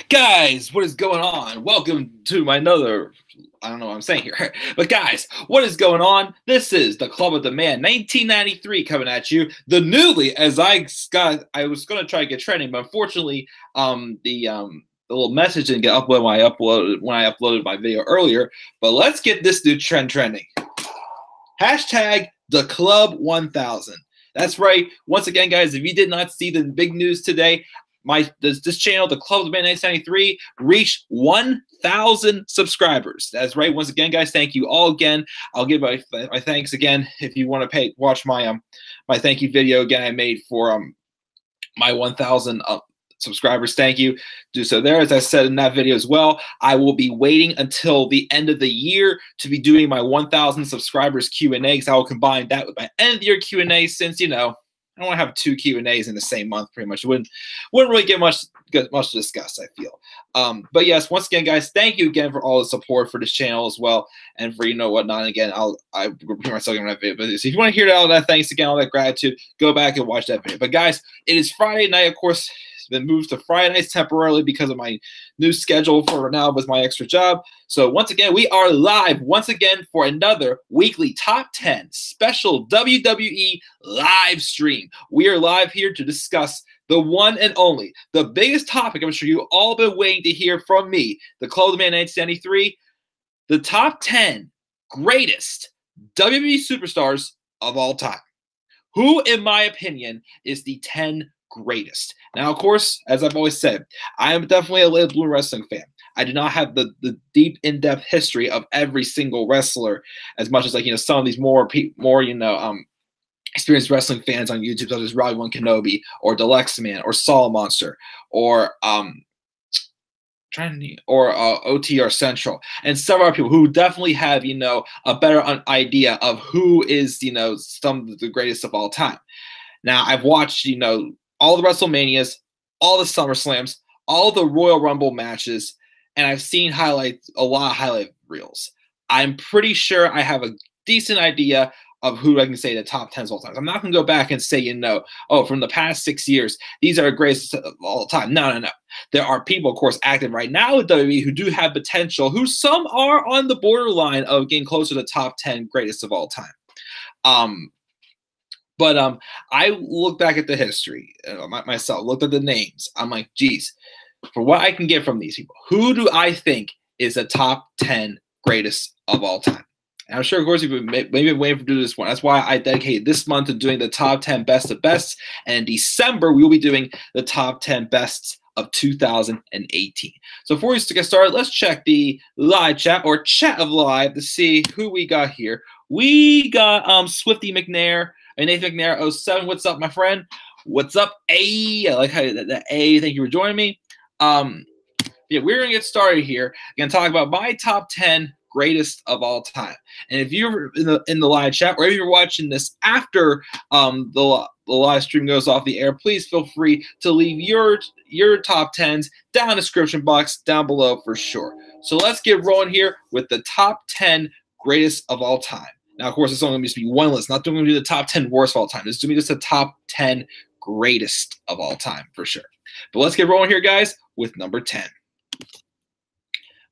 Guys, what is going on? Welcome to my another, I don't know what I'm saying here. But guys, what is going on? This is the Club of the Man 1993 coming at you. The newly, as I was going to try to get trending, but unfortunately, the little message didn't get uploaded when I uploaded my video earlier. But let's get this new trend trending. Hashtag the Club 1000. That's right. Once again, guys, if you did not see the big news today, this channel, the Club of the Man 1993, reached 1,000 subscribers. That's right. Once again, guys, thank you all again. I'll give my thanks again if you want to watch my my thank you video again I made for my 1,000 subscribers. Thank you. Do so there. As I said in that video as well, I will be waiting until the end of the year to be doing my 1,000 subscribers Q&A, because I will combine that with my end of the year Q&A, since, you know, I don't want to have two Q&As in the same month. Pretty much, it wouldn't really get much to discuss, I feel. But yes, once again, guys, thank you again for all the support for this channel as well, and for whatnot. And again, I repeat myself in that video. But so if you want to hear all that, thanks again, all that gratitude, go back and watch that video. But guys, it is Friday night, of course. It's been moved to Friday nights temporarily because of my new schedule for now with my extra job. So once again, we are live once again for another weekly Top 10 special WWE live stream. We are live here to discuss the one and only, the biggest topic I'm sure you all been waiting to hear from me, the Club of the Man 1993, the top 10 greatest WWE superstars of all time. Who, in my opinion, is the 10 greatest? Now, of course, as I've always said, I am definitely a late blue wrestling fan. I do not have the deep, in-depth history of every single wrestler as much as, like, some of these more experienced wrestling fans on YouTube, such as Robbie One Kenobi or Deluxe Man or Saw Monster or OTR Central, and several other people who definitely have a better idea of who is some of the greatest of all time. Now, I've watched all the WrestleManias, all the SummerSlams, all the Royal Rumble matches, and I've seen a lot of highlight reels. I'm pretty sure I have a decent idea of who I can say the top 10 of all time. I'm not going to go back and say, from the past 6 years, these are the greatest of all time. No. There are people, of course, active right now with WWE who do have potential, who some are on the borderline of getting closer to the top 10 greatest of all time. But I look back at the history myself, looked at the names. I'm like, geez, for what I can get from these people, who do I think is the top 10 greatest of all time? And I'm sure, of course, you've maybe waiting to do this one. That's why I dedicated this month to doing the top 10 best of bests. And in December, we will be doing the top 10 bests of 2018. So before we get started, let's check the live chat or chat of live to see who we got here. We got Swifty McNair. Nathan McNair 07. What's up, my friend? What's up, A? I like how that A. Thank you for joining me. Yeah, we're gonna get started here. I'm gonna talk about my top 10 greatest of all time. And if you're in the live chat, or if you're watching this after the live stream goes off the air, please feel free to leave your top 10s down in the description box down below for sure. So let's get rolling here with the top 10 greatest of all time. Now, of course, it's only going to be one list. Not going to be the top 10 worst of all time. It's going to be just the top 10 greatest of all time for sure. But let's get rolling here, guys, with number 10.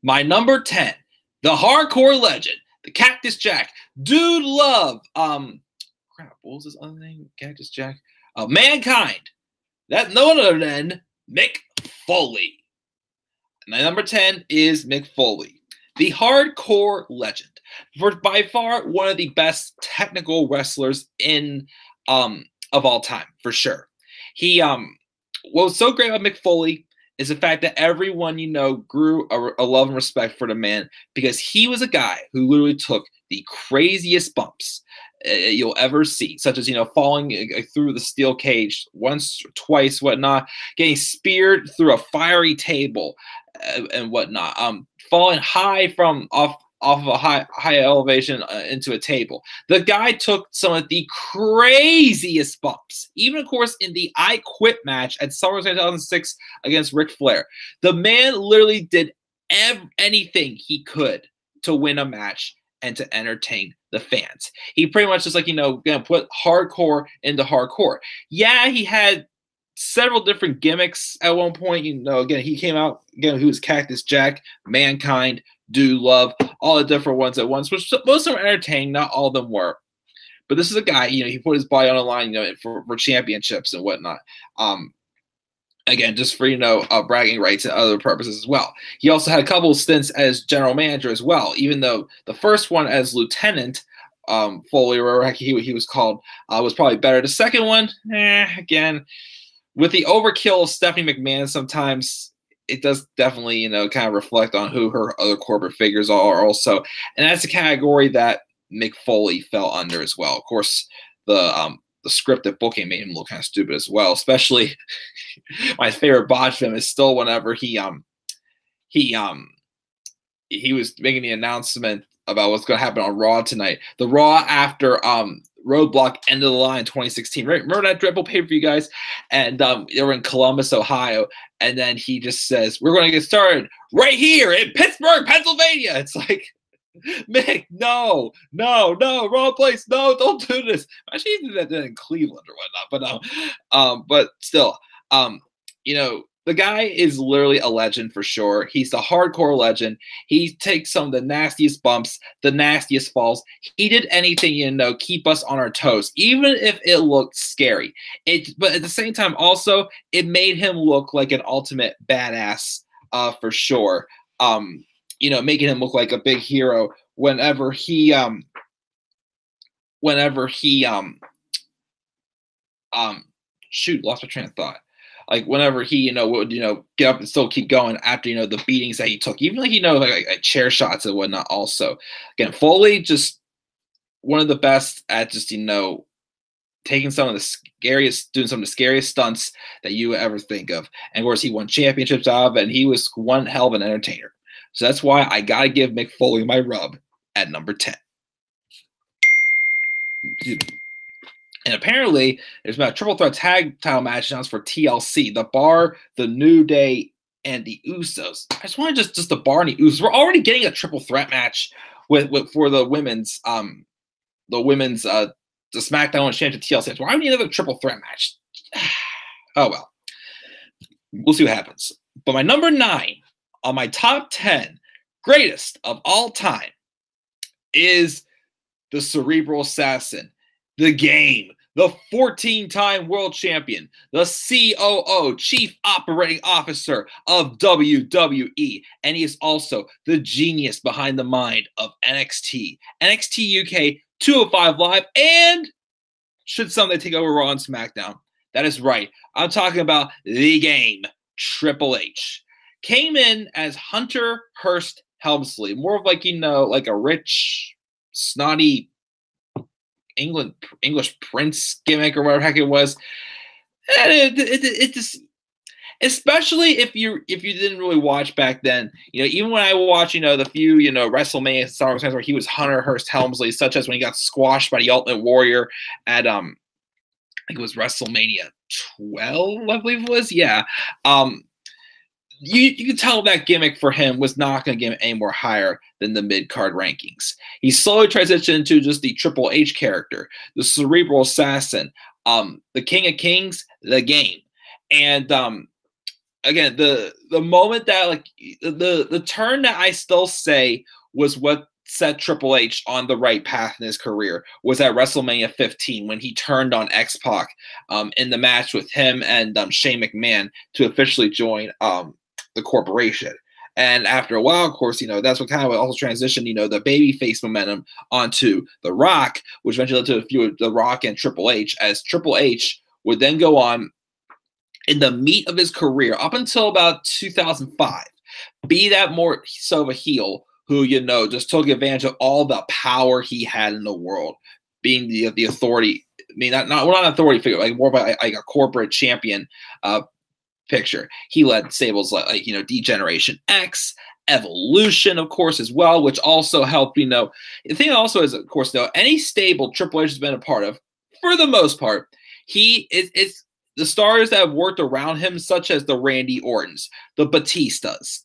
My number 10, the hardcore legend, the Cactus Jack, Dude Love. Crap, what was his other name? Cactus Jack. Mankind. That no other than Mick Foley. My number 10 is Mick Foley, the hardcore legend. For by far one of the best technical wrestlers of all time, for sure. He what was so great about Mick Foley is the fact that everyone grew a love and respect for the man, because he was a guy who literally took the craziest bumps you'll ever see, such as falling through the steel cage once, twice, whatnot, getting speared through a fiery table and whatnot, falling high from off of a high elevation into a table. The guy took some of the craziest bumps. Even, of course, in the I Quit match at SummerSlam 2006 against Ric Flair, the man literally did anything he could to win a match and to entertain the fans. He pretty much just gonna put hardcore into hardcore. Yeah, he had several different gimmicks at one point. You know, again, he came out, again, he was Cactus Jack, Mankind, Dude Love, all the different ones at once, which most of them were entertaining, not all of them were. But this is a guy, you know, he put his body on the line, you know, for championships and whatnot. Again, just for, you know, bragging rights and other purposes as well. He also had a couple of stints as general manager as well, even though the first one as lieutenant, Foley, or he was called, was probably better. The second one, again, with the overkill of Stephanie McMahon, sometimes it does definitely, you know, kind of reflect on who her other corporate figures are also. And that's a category that Mick Foley fell under as well. Of course, the scripted booking made him look kind of stupid as well. Especially, my favorite botch of him is still whenever he was making the announcement about what's going to happen on Raw tonight. The Raw after Roadblock End of the Line 2016. Right? Remember that triple pay-per-view, guys? And they were in Columbus, Ohio. And then he just says, "We're going to get started right here in Pittsburgh, Pennsylvania." It's like, Mick, no, wrong place. No, don't do this. Actually, he did that in Cleveland or whatnot. But still, you know, the guy is literally a legend for sure. He's the hardcore legend. He takes some of the nastiest bumps, the nastiest falls. He did anything, you know, keep us on our toes, even if it looked scary. But at the same time, also, it made him look like an ultimate badass, for sure. You know, making him look like a big hero whenever he shoot, lost my train of thought. Like whenever he, you know, would, you know, get up and still keep going after, you know, the beatings that he took, even like, you know, like chair shots and whatnot. Also, again, Foley, just one of the best at just, you know, taking some of the scariest, doing some of the scariest stunts that you would ever think of. And of course, he won championships out of it, and he was one hell of an entertainer. So that's why I gotta give Mick Foley my rub at number 10. And apparently, there's been a triple threat tag title match announced for TLC. The Bar, the New Day, and the Usos. I just want just the Bar and the Usos. We're already getting a triple threat match for the women's the SmackDown Championship TLC. Why do we need another triple threat match? Oh well, we'll see what happens. But my number 9 on my top 10 greatest of all time is the Cerebral Assassin. The Game, the 14-time world champion, the COO, Chief Operating Officer of WWE, and he is also the genius behind the mind of NXT, NXT UK, 205 Live, and should someday take over Raw and SmackDown. That is right. I'm talking about The Game, Triple H. Came in as Hunter Hearst Helmsley, more of like, you know, like a rich, snotty English prince gimmick or whatever the heck it was. And it just, especially if you didn't really watch back then, you know, even when I watched, you know, the few, you know, WrestleMania stars where he was Hunter Hearst Helmsley, such as when he got squashed by the Ultimate Warrior at I think it was WrestleMania 12, I believe it was. Yeah. You can tell that gimmick for him was not going to get him any more higher than the mid-card rankings. He slowly transitioned into just the Triple H character, the Cerebral Assassin, the King of Kings, The Game. And again, the moment that, like, the turn that I still say was what set Triple H on the right path in his career was at WrestleMania 15 when he turned on X-Pac in the match with him and Shane McMahon to officially join the corporation. And after a while, of course, you know, that's what kind of also transitioned, you know, the babyface momentum onto The Rock, which eventually led to a few of The Rock and Triple H, as Triple H would then go on in the meat of his career up until about 2005, be that more so of a heel who, you know, just took advantage of all the power he had in the world, being the authority. I mean, not an authority figure, like more of a corporate champion picture. He led stables like, you know, D-Generation X, Evolution, of course, as well, which also helped, you know. The thing also is, of course, though, any stable Triple H has been a part of, for the most part, it's the stars that have worked around him, such as the Randy Ortons, the Batistas,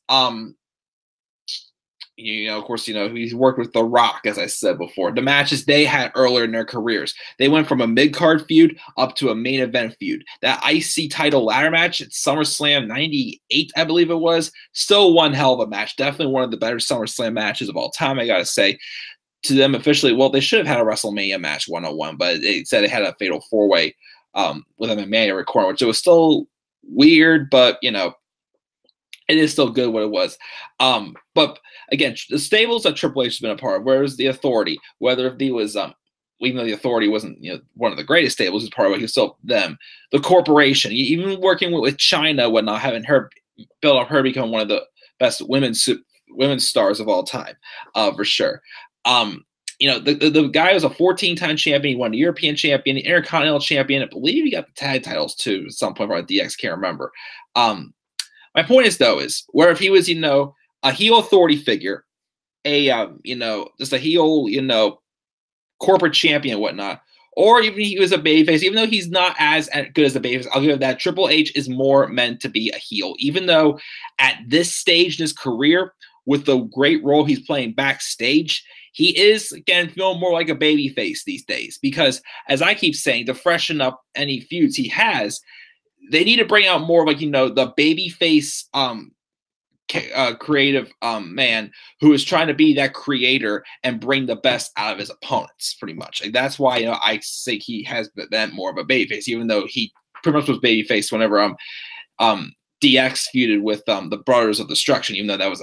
Of course, he's worked with The Rock, as I said before. The matches they had earlier in their careers, they went from a mid-card feud up to a main event feud. That IC title ladder match at SummerSlam 98, I believe it was, still one hell of a match. Definitely one of the better SummerSlam matches of all time, I got to say. To them officially, well, they should have had a WrestleMania match 101, but they said they had a fatal four-way with MMA recording, which it was still weird, but, it is still good what it was. But again, the stables that Triple H has been a part of, whereas the Authority, whether if he was, even though the Authority wasn't, one of the greatest stables, is part of it, he was still them. The Corporation, even working with China, whatnot, having her build up her become one of the best women's stars of all time, for sure. The guy was a 14-time champion. He won the European champion, the Intercontinental champion. I believe he got the tag titles too at some point. Probably DX, can't remember. My point is, though, where if he was, a heel authority figure, just a heel, corporate champion and whatnot, or even he was a babyface, even though he's not as good as a babyface, I'll give it that. Triple H is more meant to be a heel, even though at this stage in his career, with the great role he's playing backstage, he is, again, feeling more like a babyface these days. Because, as I keep saying, to freshen up any feuds he has, they need to bring out more like, the babyface creative man who is trying to be that creator and bring the best out of his opponents, pretty much. Like, that's why, I think he has been more of a babyface, even though he pretty much was babyface whenever DX feuded with the Brothers of Destruction, even though that was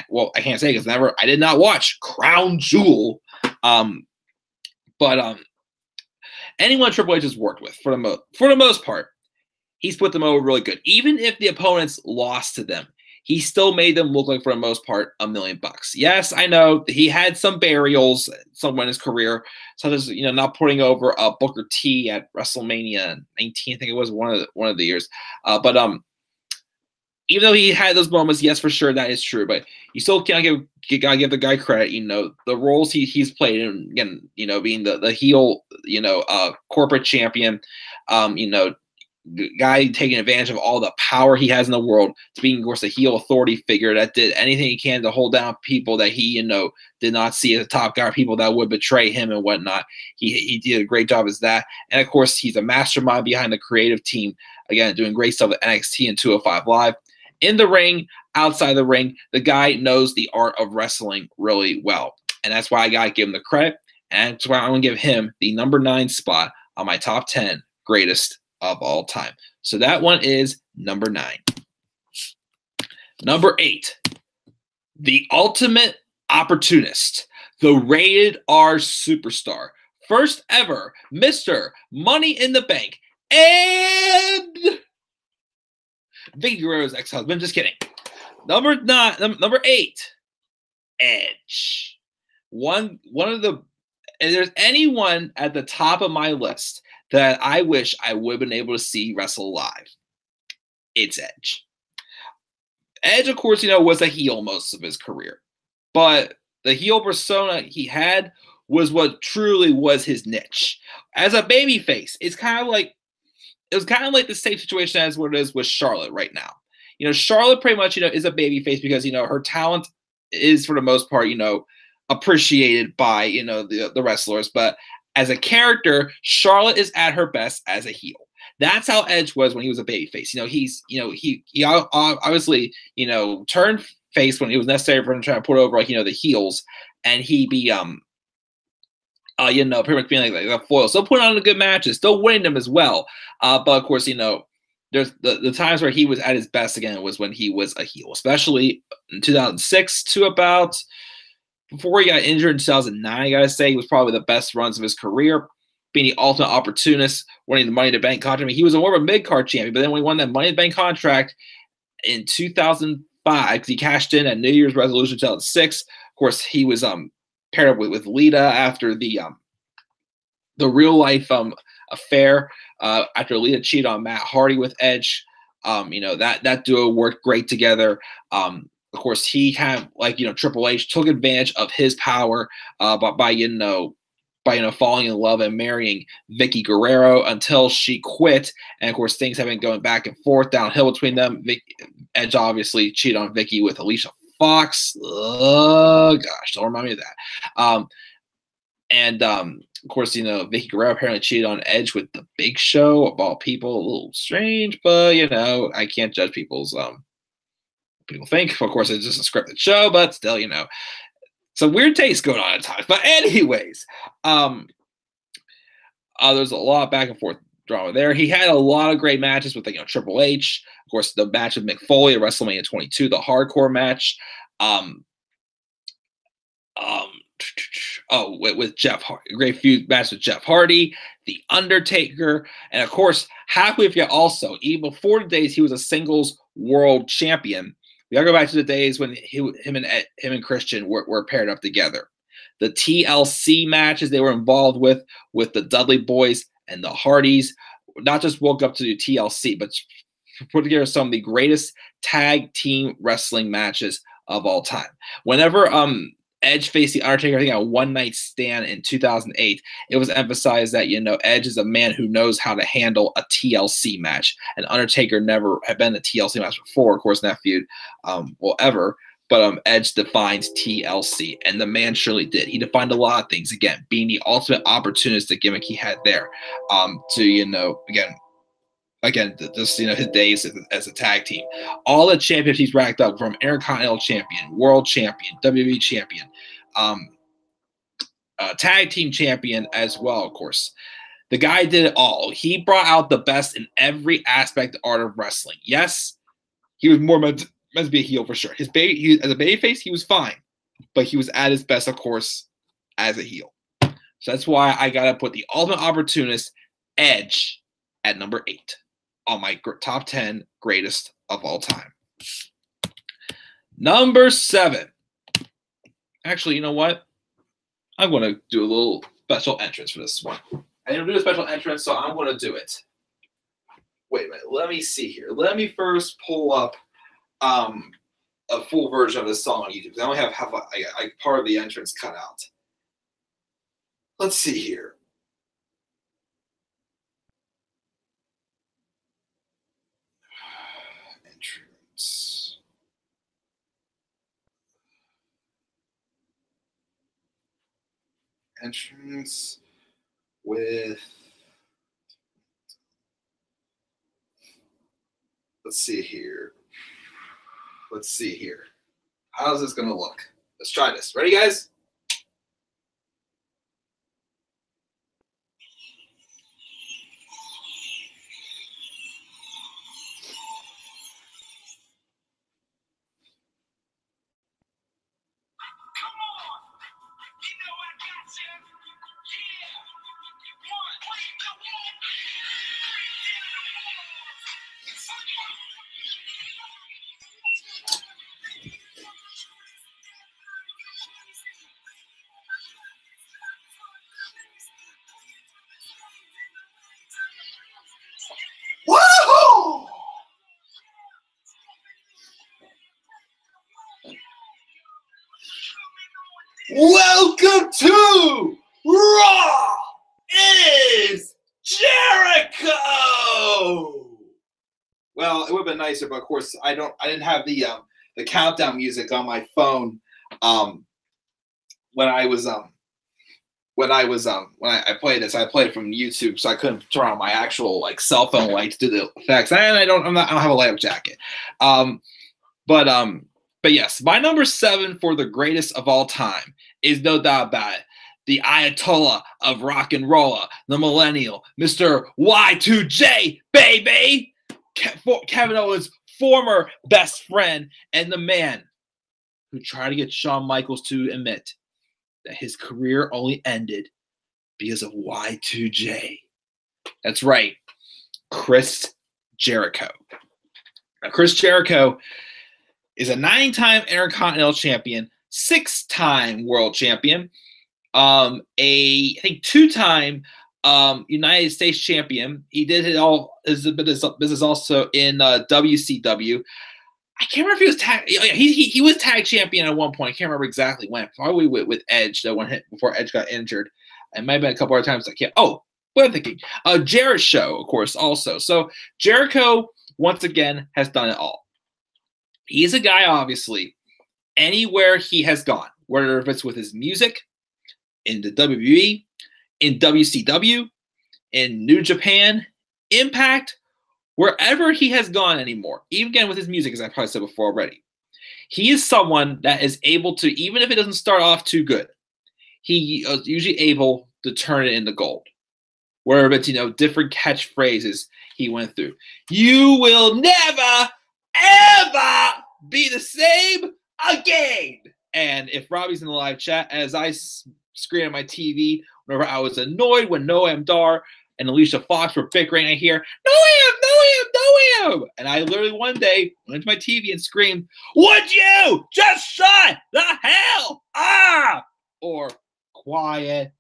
well, I can't say because I did not watch Crown Jewel. But anyone Triple H has worked with, for the most part, he's put them over really good. Even if the opponents lost to them, he still made them look like, for the most part, $1 million. Yes, I know he had some burials somewhere in his career, such as not putting over Booker T at WrestleMania 19, I think it was one of the years. But even though he had those moments, yes, for sure, that is true. But you still gotta give the guy credit. The roles he's played, and again, being the heel, corporate champion, guy taking advantage of all the power he has in the world, to being, of course, a heel authority figure that did anything he can to hold down people that he, did not see as a top guy, or people that would betray him and whatnot. He did a great job as that. And of course, he's a mastermind behind the creative team, again, doing great stuff at NXT and 205 Live. In the ring, outside the ring, the guy knows the art of wrestling really well. And that's why I got to give him the credit. And that's why I'm going to give him the number 9 spot on my top 10 greatest of all time. So that one is number 9. Number 8, the ultimate opportunist, the Rated R Superstar, first ever Mr. Money in the Bank, and Vicky Guerrero's ex-husband. Just kidding. Number 8, Edge. One of the, and there's anyone at the top of my list that I wish I would have been able to see wrestle live, it's Edge. Edge, of course, was a heel most of his career, but the heel persona he had was what truly was his niche. As a babyface, it was kind of like the same situation as what it is with Charlotte right now. Charlotte pretty much, is a babyface because, her talent is, for the most part, appreciated by, the wrestlers. But as a character, Charlotte is at her best as a heel. That's how Edge was when he was a babyface. He obviously, turned face when it was necessary for him to try to put over, the heels, and he be, pretty much being like a foil. Still putting on the good matches, still winning them as well. But of course, there's the times where he was at his best again was when he was a heel, especially in 2006 to about before he got injured in 2009. I gotta say, he was probably the best runs of his career, being the ultimate opportunist, winning the Money in the Bank contract. I mean, he was more of a mid-card champion, but then when he won that Money in the Bank contract in 2005, because he cashed in at New Year's resolution 2006. Of course, he was paired up with Lita after the real life affair after Lita cheated on Matt Hardy with Edge. That duo worked great together. Of course, he kind of Triple H took advantage of his power by falling in love and marrying Vicky Guerrero until she quit. And of course, things have been going back and forth downhill between them. Edge obviously cheated on Vicky with Alicia Fox. Oh gosh, don't remind me of that. Of course, you know, Vicky Guerrero apparently cheated on Edge with the Big Show, of all people. A little strange, but you know, I can't judge people's people think. Of course, it's just a scripted show, but still, you know, some weird taste going on at times. But anyways, there's a lot of back and forth drama there. He had a lot of great matches with, you know, Triple H. Of course, the match with Mick Foley at WrestleMania 22, the hardcore match. With Jeff Hardy, great feud match with Jeff Hardy, The Undertaker, and of course, halfway forget also, even before the days he was a singles world champion. We gotta go back to the days when him and Christian were paired up together. The TLC matches they were involved with the Dudley Boys and the Hardys, not just woke up to do TLC, but put together some of the greatest tag team wrestling matches of all time. Whenever Edge faced The Undertaker, I think, on One Night Stand in 2008, it was emphasized that, you know, Edge is a man who knows how to handle a TLC match. And Undertaker never had been a TLC match before, of course, in that feud, ever. But Edge defines TLC, and the man surely did. He defined a lot of things, again, being the ultimate opportunistic gimmick he had there. To, you know, again, just, you know, his days as a tag team. All the championships he's racked up, from Intercontinental Champion, World Champion, WWE Champion, Tag Team Champion as well, of course. The guy did it all. He brought out the best in every aspect of art of wrestling. Yes, he was more meant to be a heel for sure. As a babyface, he was fine, but he was at his best, of course, as a heel. So that's why I got to put the ultimate opportunist, Edge, at number 8. On my top 10 greatest of all time. Number 7. Actually, you know what? I'm going to do a little special entrance for this one. I didn't do a special entrance, so I'm going to do it. Wait a minute. Let me see here. Let me first pull up a full version of this song on YouTube. I only have part of the entrance cut out. Let's see here. Entrance with, let's see here. How's this gonna look? Let's try this. Ready, guys? Woohoo! Welcome to Raw is Jericho. Well, it would have been nicer, but of course I didn't have the countdown music on my phone when I played this. I played it from YouTube, so I couldn't turn on my actual like cell phone light to do the effects. And I don't have a layup jacket. But yes, my number 7 for the greatest of all time is no doubt about it, the Ayatollah of rock and roll, the millennial, Mr. Y2J, baby, Kevin Owens' former best friend, and the man who tried to get Shawn Michaels to admit that his career only ended because of Y2J. That's right, Chris Jericho. Now, Chris Jericho is a 9-time Intercontinental Champion, 6-time World Champion, I think 2-time United States Champion. He did it all as a business also in WCW. I can't remember if he was tag. He was tag champion at one point. I can't remember exactly when. Probably with Edge. That one hit before Edge got injured. It might have been a couple other times. I can't. Oh, what I'm thinking. Jarrett's show, of course, also. So Jericho once again has done it all. He's a guy, obviously, anywhere he has gone, whether if it's with his music, in the WWE, in WCW, in New Japan, Impact, wherever he has gone anymore, even again with his music, as I probably said before already, he is someone that is able to, even if it doesn't start off too good, he is usually able to turn it into gold. Wherever it's, different catchphrases he went through. You will never, ever be the same again. And if Robbie's in the live chat, as I screen on my TV, whenever I was annoyed when Noam Dar and Alicia Fox were bickering, I hear, Noam. And I literally one day went to my TV and screamed, would you just shut the hell up? Or quiet.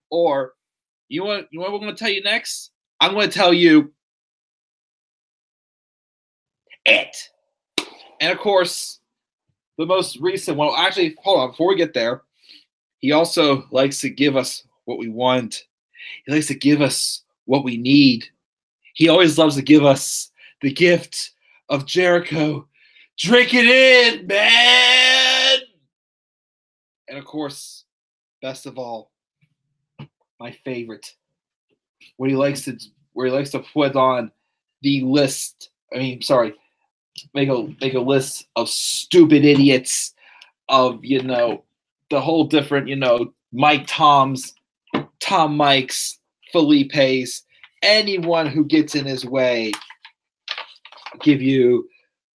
Or you know what I'm going to tell you next? I'm going to tell you it. And of course, the most recent one, actually, hold on, before we get there, he also likes to give us what we want. He likes to give us what we need. He always loves to give us the gift of Jericho. Drink it in, man! And of course, best of all, my favorite, where he likes to put on the list. Make a list of stupid idiots, of the whole different Mike Toms, Tom Mikes, Felipe's, anyone who gets in his way. I'll give you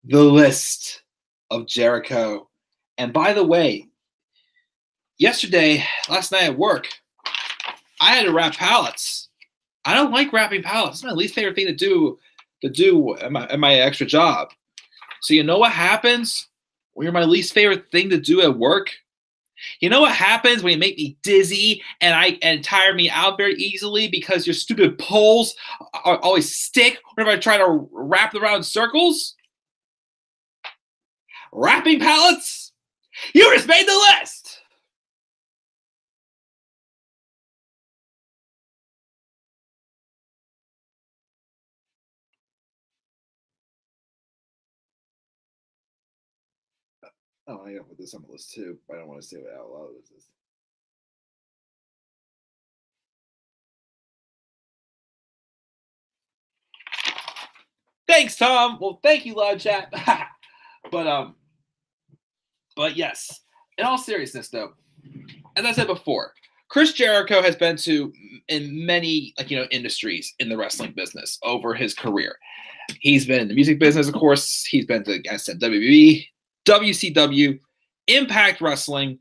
the list of Jericho. And by the way, last night at work, I had to wrap pallets. I don't like wrapping pallets. It's my least favorite thing to do at my extra job. So you know what happens when you're my least favorite thing to do at work? You know what happens when you make me dizzy and tire me out very easily because your stupid poles always stick whenever I try to wrap them around in circles? Wrapping pallets? You just made the list! Oh, I got to put this on the list too, but I don't want to say it out loud. Thanks, Tom. Well, thank you, live chat. But yes, in all seriousness, though, as I said before, Chris Jericho has been in many industries in the wrestling business over his career. He's been in the music business, of course. He's been to, I said, WWE, WCW, Impact Wrestling,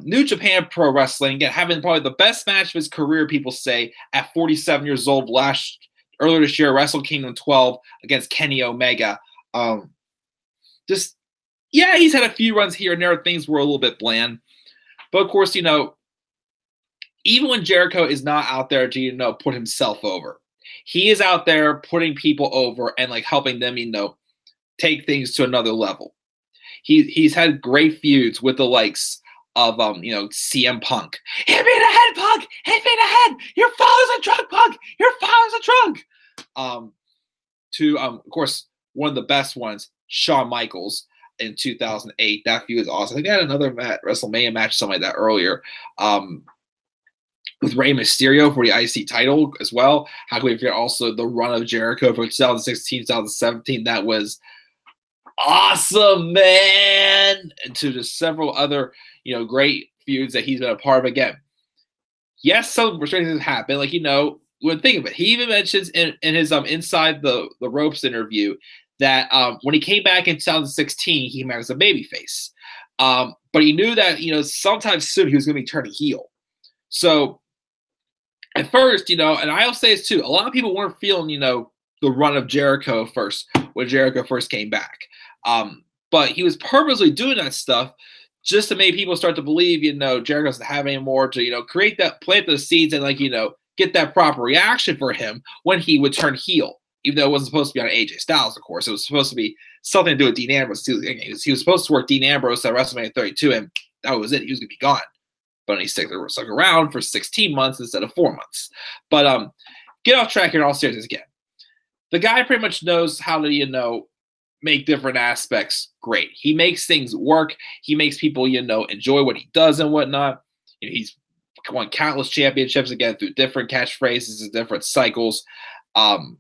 New Japan Pro Wrestling, having probably the best match of his career, people say, at 47 years old earlier this year, Wrestle Kingdom 12 against Kenny Omega. He's had a few runs here and there. Things were a little bit bland. But of course, even when Jericho is not out there to, put himself over, he is out there putting people over and helping them, take things to another level. He's had great feuds with the likes of CM Punk. Hit me in the head, Punk! Hit me in the head! Your father's a drunk, Punk! Your father's a drunk! Of course, one of the best ones, Shawn Michaels in 2008. That feud is awesome. I think they had another WrestleMania match, something like that earlier. With Rey Mysterio for the IC title as well. How can we forget also the run of Jericho for 2016, 2017? That was awesome, man. And to just several other, great feuds that he's been a part of again. Yes, some restrictions happen. When think of it, he even mentions in his Inside the Ropes interview that when he came back in 2016, he came back as a babyface. But he knew that, sometime soon he was going to be turning heel. So at first, and I'll say this too, a lot of people weren't feeling, the run of Jericho first, when Jericho first came back. But he was purposely doing that stuff just to make people start to believe, Jericho doesn't have any more to, plant those seeds and get that proper reaction for him when he would turn heel. Even though it wasn't supposed to be on AJ Styles, of course. It was supposed to be something to do with Dean Ambrose. He was supposed to work Dean Ambrose at WrestleMania 32, and that was it. He was going to be gone. But he stuck around for 16 months instead of 4 months. But get off track here in all seriousness again. The guy pretty much knows how to, make different aspects great. He makes things work. He makes people, enjoy what he does and whatnot. He's won countless championships again through different catchphrases and different cycles. And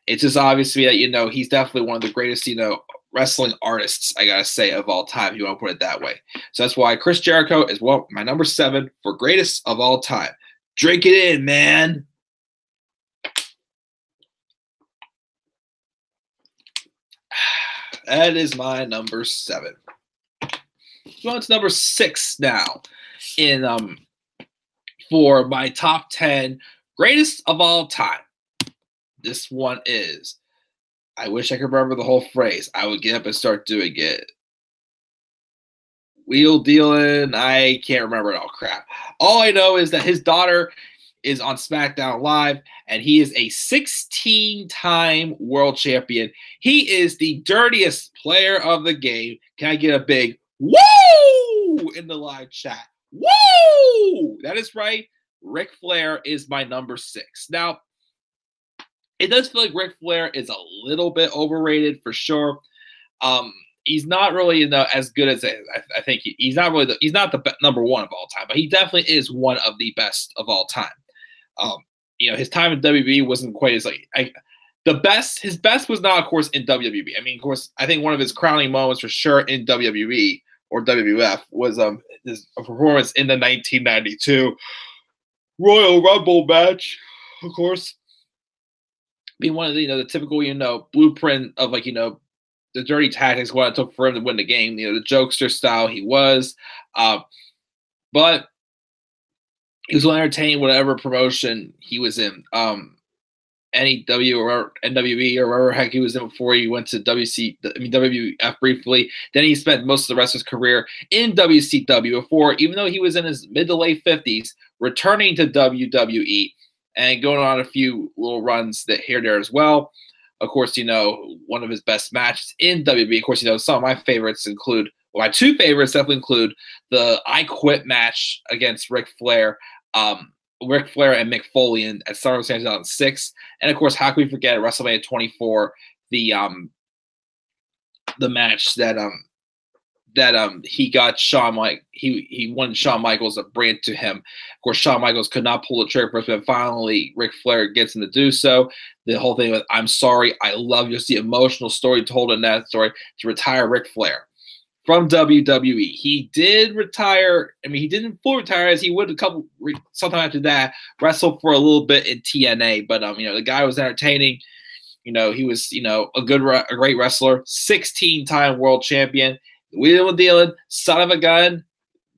it's just obviously that, he's definitely one of the greatest, wrestling artists, I gotta say, of all time, if you want to put it that way. So that's why Chris Jericho is my number 7 for greatest of all time. Drink it in, man. That is my number 7. Going to number 6 now in for my top 10 greatest of all time. This one is, I wish I could remember the whole phrase. I would get up and start doing it. Wheel dealing. I can't remember it all. Crap. All I know is that his daughter is on SmackDown Live, and he is a 16-time world champion. He is the dirtiest player of the game. Can I get a big woo in the live chat? Woo! That is right. Ric Flair is my number 6. Now, it does feel like Ric Flair is a little bit overrated for sure. He's not really as good as I think he's not really he's not the number 1 of all time, but he definitely is one of the best of all time. His time in WWE wasn't quite as the best. His best was not, of course, in WWE. I mean, of course, I think one of his crowning moments for sure in WWE or WWF was his performance in the 1992 Royal Rumble match, of course. Being one of the the typical blueprint of the dirty tactics, what it took for him to win the game, the jokester style he was, but he was entertaining whatever promotion he was in, NEW or NWE or wherever heck he was in before he went to WWF briefly. Then he spent most of the rest of his career in WCW before, even though he was in his mid to late 50s, returning to WWE. And going on a few little runs here and there as well. Of course, one of his best matches in WWE. Of course, some of my favorites include, my 2 favorites definitely include the I Quit match against Ric Flair. Ric Flair and Mick Foley at SummerSlam 2006. And of course, how can we forget WrestleMania 24, the match that he got he wanted Shawn Michaels to bring it to him. Of course, Shawn Michaels could not pull the trigger, but finally Ric Flair gets him to do so. The whole thing with "I'm sorry, I love you," the emotional story told in that story to retire Ric Flair from WWE. He did retire. I mean, he didn't fully retire as he would sometime after that, wrestle for a little bit in TNA. But the guy was entertaining. He was a great wrestler, 16-time world champion. Wheeling dealing, son of a gun,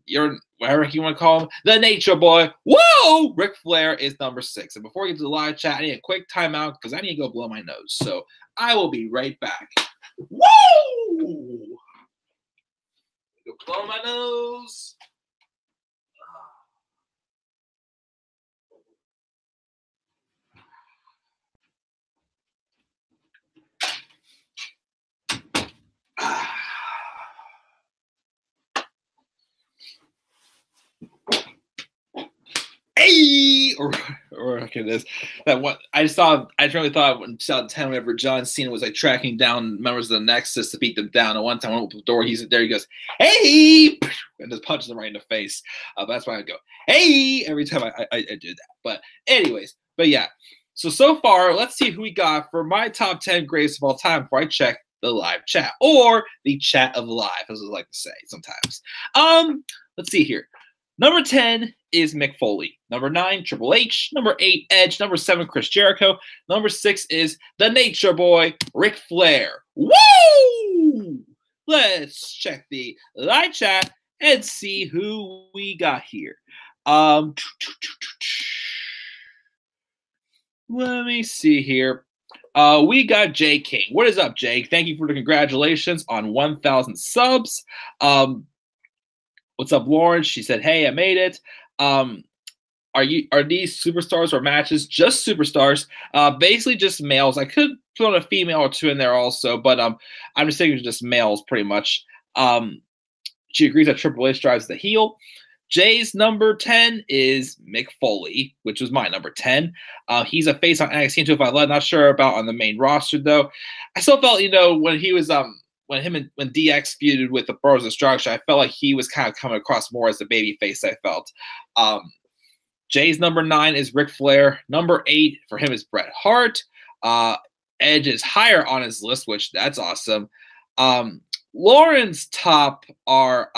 you're whatever you want to call him, the Nature Boy. Whoa! Ric Flair is number 6. And before we get to the live chat, I need a quick timeout because I need to go blow my nose. So I will be right back. Woo! Go blow my nose. Hey, or look at this. That one I really thought in 2010, whenever John Cena was tracking down members of the Nexus to beat them down. And one time, I went to the door, he's there, he goes, "Hey," and just punches them right in the face. That's why I go, "Hey," every time I do that. But anyways, yeah. So far, let's see who we got for my top 10 greatest of all time before I check the live chat, or the chat of live, as I like to say sometimes. Let's see here. Number 10 is Mick Foley. Number 9, Triple H. Number 8, Edge. Number 7, Chris Jericho. Number 6 is the Nature Boy, Ric Flair. Woo! Let's check the live chat and see who we got here. Let me see here. We got Jay King. What is up, Jay? Thank you for the congratulations on 1,000 subs. What's up, Lauren? She said, "Hey, I made it." Are these superstars or matches just superstars? Basically just males. I could throw in a female or 2 in there also, but I'm just thinking just males pretty much. She agrees that Triple H drives the heel. Jay's number 10 is Mick Foley, which was my number 10. He's a face on NXT and 205 Live. Not sure about on the main roster though. I still felt, when he was when DX feuded with the Bros Destruction, I felt like he was kind of coming across more as the baby face. I felt. Jay's number 9 is Ric Flair. Number 8 for him is Bret Hart. Edge is higher on his list, which that's awesome. Lauren's top are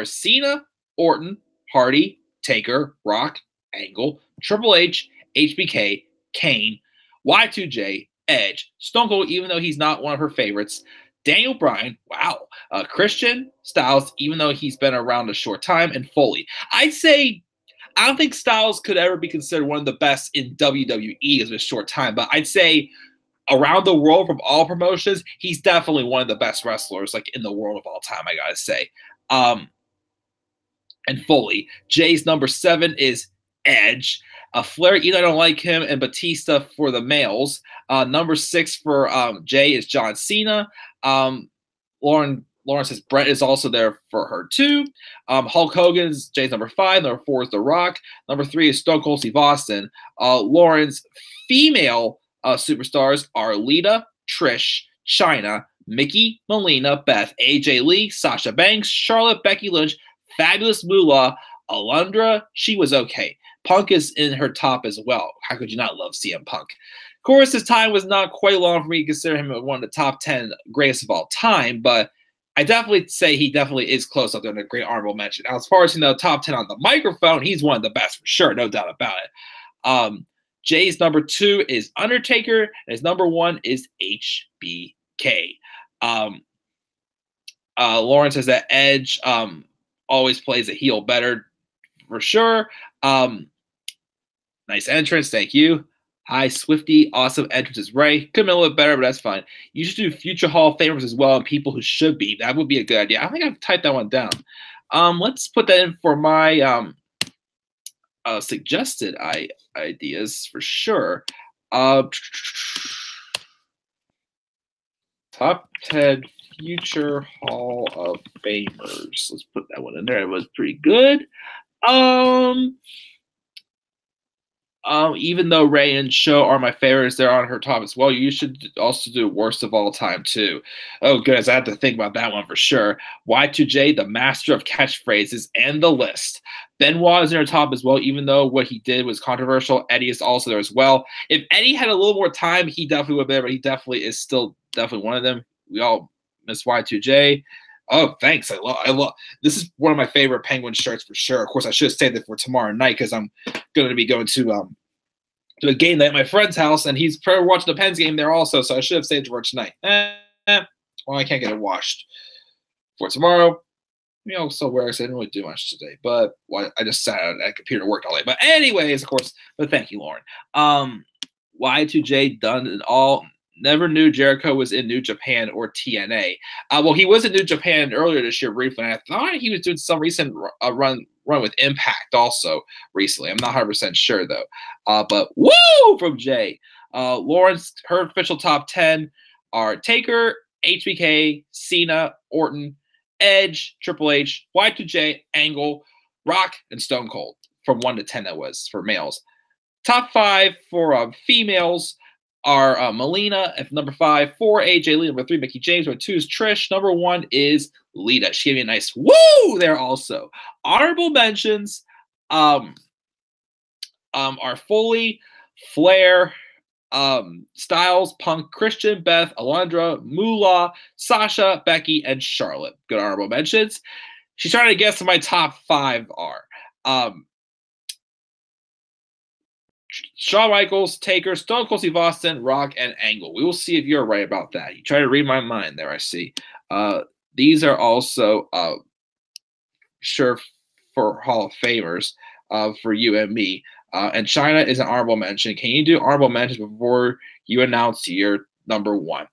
Cena, Orton, Hardy, Taker, Rock, Angle, Triple H, HBK, Kane, Y2J, Edge, Stone Cold, even though he's not one of her favorites, Daniel Bryan, wow, Christian, Styles, even though he's been around a short time, and Foley. I'd say I don't think Styles could ever be considered one of the best in WWE as a short time, but I'd say around the world from all promotions, he's definitely one of the best wrestlers like in the world of all time, I gotta say. And Foley. Jay's number 7 is Edge. Flair, either I don't like him, and Batista for the males. Number 6 for Jay is John Cena. Lauren says Brett is also there for her too. Hulk Hogan's Jay's number 5. Number 4 is The Rock. Number 3 is Stone Cold Steve Austin. Lauren's female superstars are Lita, Trish, Chyna, Mickey, Melina, Beth, AJ Lee, Sasha Banks, Charlotte, Becky Lynch, Fabulous Moolah, Alundra. She was okay. Punk is in her top as well. How could you not love CM Punk? Of course, his time was not quite long for me to consider him one of the top 10 greatest of all time, but I definitely say he definitely is close up there in a great honorable mention. Now, as far as top 10 on the microphone, he's one of the best for sure, no doubt about it. Jay's number 2 is Undertaker, and his number 1 is HBK. Lauren says that Edge always plays a heel better for sure. Nice entrance, thank you. Hi, Swifty. Awesome entrance is Ray. Could have been a little better, but that's fine. You should do future Hall of Famers as well and people who should be. That would be a good idea. I think I've typed that one down. Let's put that in for my suggested ideas for sure. Top 10 future Hall of Famers. Let's put that one in there. It was pretty good. Even though Ray and Show are my favorites, they're on her top as well. You should also do worst of all time too. Oh goodness, I have to think about that one for sure. Y2J, the master of catchphrases, and the list. Benoit is in her top as well, even though what he did was controversial. Eddie is also there as well. If Eddie had a little more time, he definitely would be there, but he definitely is still definitely one of them. We all miss Y2J. Oh, thanks. I love. This is one of my favorite Penguin shirts for sure. Of course, I should have saved it for tomorrow night because I'm going to be going to a game night at my friend's house, and he's probably watching the Pens game there also. So I should have saved it for tonight. Well, I can't get it washed for tomorrow. I'll still wear it. I didn't really do much today, but I just sat at a computer work all day. But anyways, of course. But thank you, Lauren. Y2J done it all. Never knew Jericho was in New Japan or TNA. Well, he was in New Japan earlier this year briefly, and I thought he was doing some recent run with Impact also recently. I'm not 100% sure, though. But woo from Jay. Lawrence, her official top 10 are Taker, HBK, Cena, Orton, Edge, Triple H, Y2J, Angle, Rock, and Stone Cold. From 1 to 10, that was for males. Top 5 for females are Melina at number 5, 4 AJ Lee, number 3 Mickey James, number 2 is Trish, number 1 is Lita. She gave me a nice woo there also. Honorable mentions are Foley, Flair, Styles, Punk, Christian, Beth, Alundra, Moolah, Sasha, Becky, and Charlotte. Good honorable mentions. She's trying to guess what my top 5 are. Shawn Michaels, Taker, Stone Cold Steve Austin, Rock, and Angle. We will see if you're right about that. You try to read my mind there, I see. These are also sure for Hall of Famers for you and me. And Chyna is an honorable mention. Can you do honorable mentions before you announce your number 1?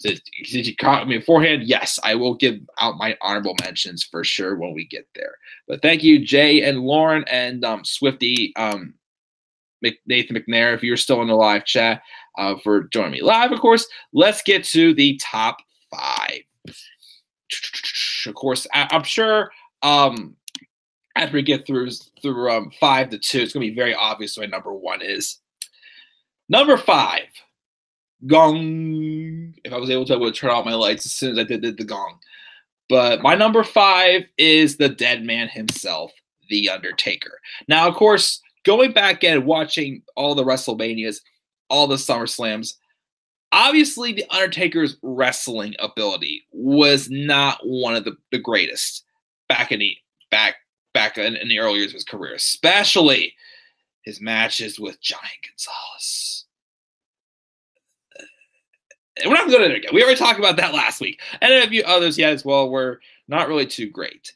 Did you caught me beforehand? Yes, I will give out my honorable mentions for sure when we get there. But thank you, Jay and Lauren and Swifty, Nathan McNair, if you're still in the live chat, for joining me live, of course. Let's get to the top 5. Of course, I'm sure after we get through 5 to 2, it's gonna be very obvious what my number 1 is. Number 5, gong. If I was able to, I would turn off my lights as soon as I did the gong. But my number 5 is the dead man himself, The Undertaker. Now, of course, going back and watching all the WrestleManias, all the SummerSlams, obviously the Undertaker's wrestling ability was not one of the greatest back in the early years of his career, especially his matches with Giant Gonzalez. We're not going to again. We already talked about that last week, and a few others yet as well were not really too great.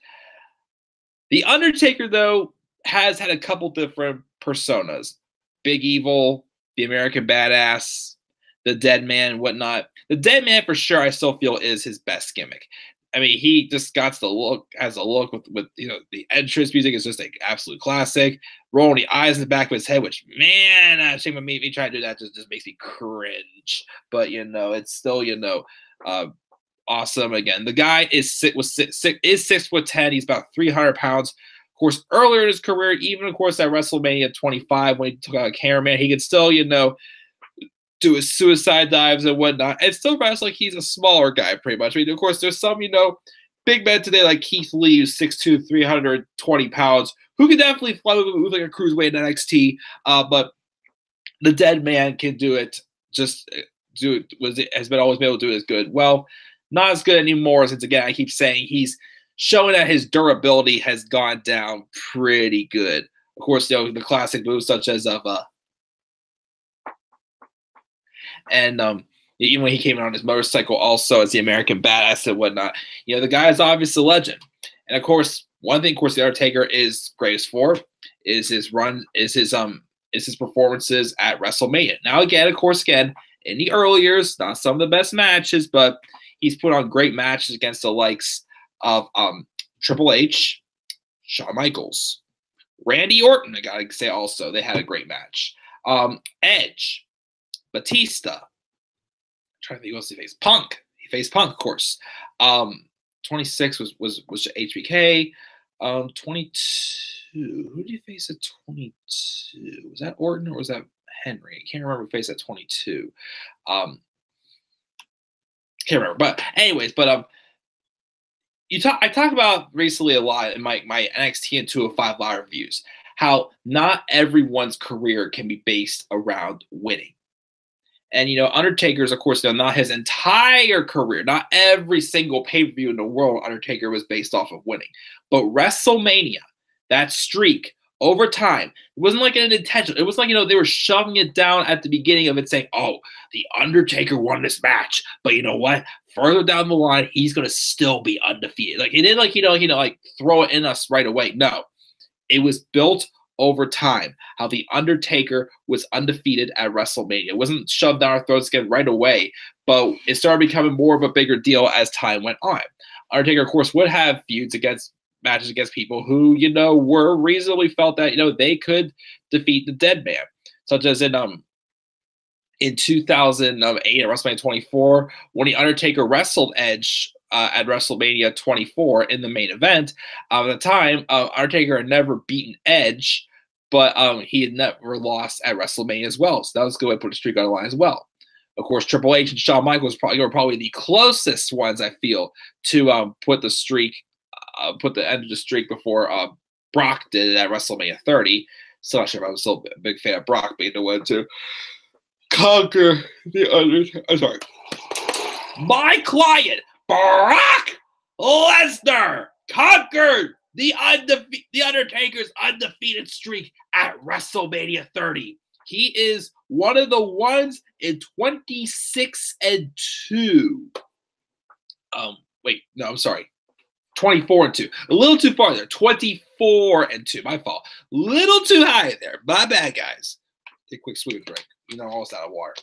The Undertaker, though, has had a couple different personas: Big Evil, the American Badass, the Dead Man, and whatnot. The Dead Man, for sure, I still feel is his best gimmick. I mean, he just got the look, has a look with the entrance music is just an absolute classic. Rolling the eyes in the back of his head, which, man, shame on me trying to do that just makes me cringe. But it's still awesome. Again, the guy is 6'10". He's about 300 pounds. Of course, earlier in his career, even of course at WrestleMania 25 when he took out a cameraman, he could still do his suicide dives and whatnot, and still wrestles like he's a smaller guy, pretty much. I mean, of course, there's some, big men today like Keith Lee, who's 6'2", 320 pounds, who can definitely move like a cruiserweight in NXT, but the Dead Man can do it. Has been always been able to do it as good. Well, not as good anymore, since again I keep saying he's showing that his durability has gone down pretty good. Of course, the classic moves such as and even when he came in on his motorcycle also as the American Badass and whatnot, the guy is obviously a legend. And of course, one thing, of course, the Undertaker is greatest for is his performances at WrestleMania. Now, again, of course, in the early years, not some of the best matches, but he's put on great matches against the likes of Triple H, Shawn Michaels, Randy Orton. I gotta say also they had a great match. Edge, Batista. I'm trying to think who else he faced. Punk. He faced Punk, of course. 26 was HBK. 22. Who did he face at 22? Was that Orton or was that Henry? I can't remember who faced at 22. Can't remember. But anyways, I talk about recently a lot in my NXT and 205 Live reviews how not everyone's career can be based around winning. And, Undertaker's, of course, not his entire career. Not every single pay-per-view in the world Undertaker was based off of winning. But WrestleMania, that streak, over time, it wasn't like an intentional. It was like, they were shoving it down at the beginning of it saying, oh, the Undertaker won this match. But you know what? Further down the line, he's going to still be undefeated. Like, he didn't like throw it in us right away. No. It was built over time, how the Undertaker was undefeated at WrestleMania. It wasn't shoved down our throats again right away, but it started becoming more of a bigger deal as time went on. Undertaker, of course, would have matches against people who, were reasonably felt that, they could defeat the Dead Man, such as in 2008 at WrestleMania 24, when the Undertaker wrestled Edge at WrestleMania 24 in the main event. At the time, Undertaker had never beaten Edge, but he had never lost at WrestleMania as well. So that was a good way to put a streak on the line as well. Of course, Triple H and Shawn Michaels were probably the closest ones, I feel, to put the end of the streak before Brock did it at WrestleMania 30. So I'm not sure if I was still a big fan of Brock being the one to conquer the Undertaker. I'm sorry. My client, Brock Lesnar, conquered the Undertaker's undefeated streak at WrestleMania 30. He is one of the ones in 26-2. Wait, no, I'm sorry. 24-2. A little too far there. 24-2. My fault. Little too high there. My bad, guys. Take a quick swig of drink. Almost out of water.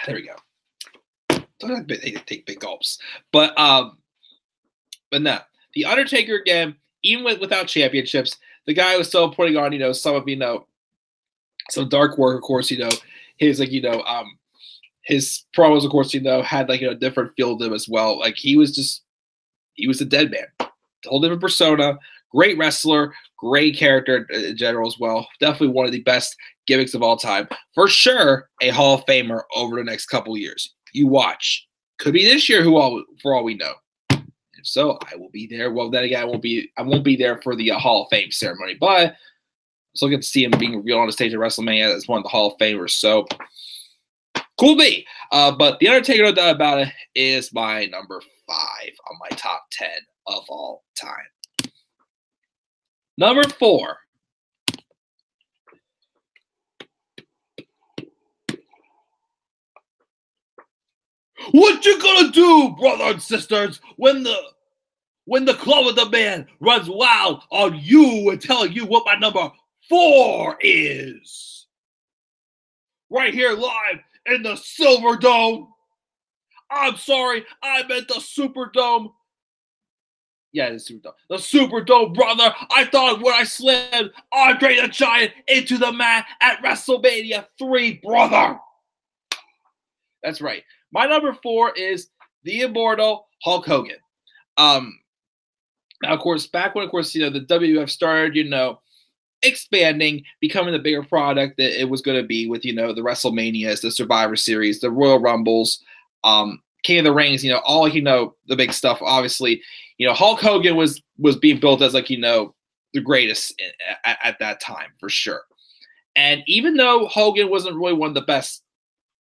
There we go. Don't take big gulps. But no. The Undertaker, again, even without championships, the guy was still putting on, some of, some dark work, of course, his his promos, of course, had like a different feel to them as well. Like he was a dead man, a whole different persona. Great wrestler, great character in general as well. Definitely one of the best gimmicks of all time. For sure, a Hall of Famer over the next couple years. You watch. Could be this year, for all we know. If so, I will be there. Well, then again, I won't be there for the Hall of Fame ceremony, but I still get to see him being revealed on the stage at WrestleMania as one of the Hall of Famers. So cool be. But The Undertaker, no doubt about it, is my number 5 on my top 10 of all time. Number 4. What you gonna do, brothers and sisters, when the Club of the Man runs wild on you and telling you what my number 4 is? Right here live in the Silver Dome. I'm sorry, I meant the Superdome. Yeah, the Superdome. The Superdome, brother. I thought when I slammed Andre the Giant into the mat at WrestleMania 3, brother. That's right. My number 4 is the immortal Hulk Hogan. Now, of course, back when, of course, the WWF started, expanding, becoming the bigger product that it was going to be with, the WrestleManias, the Survivor Series, the Royal Rumbles, King of the Rings, all, the big stuff. Obviously, Hulk Hogan was being built as like, the greatest at that time for sure. And even though Hogan wasn't really one of the best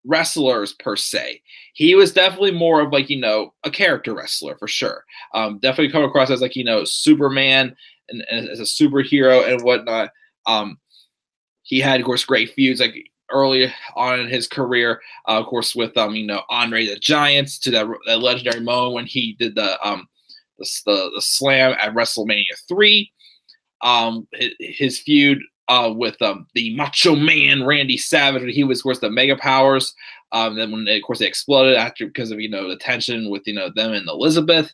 wrestlers per se, he was definitely more of like, a character wrestler for sure. Definitely come across as like, Superman and as a superhero and whatnot. He had, of course, great feuds like early on in his career, of course, with Andre the Giant, to that legendary moment when he did the slam at WrestleMania 3. His feud with the Macho Man Randy Savage, when he was, of course, the Mega Powers. Then when, of course, they exploded because of the tension with them and Elizabeth.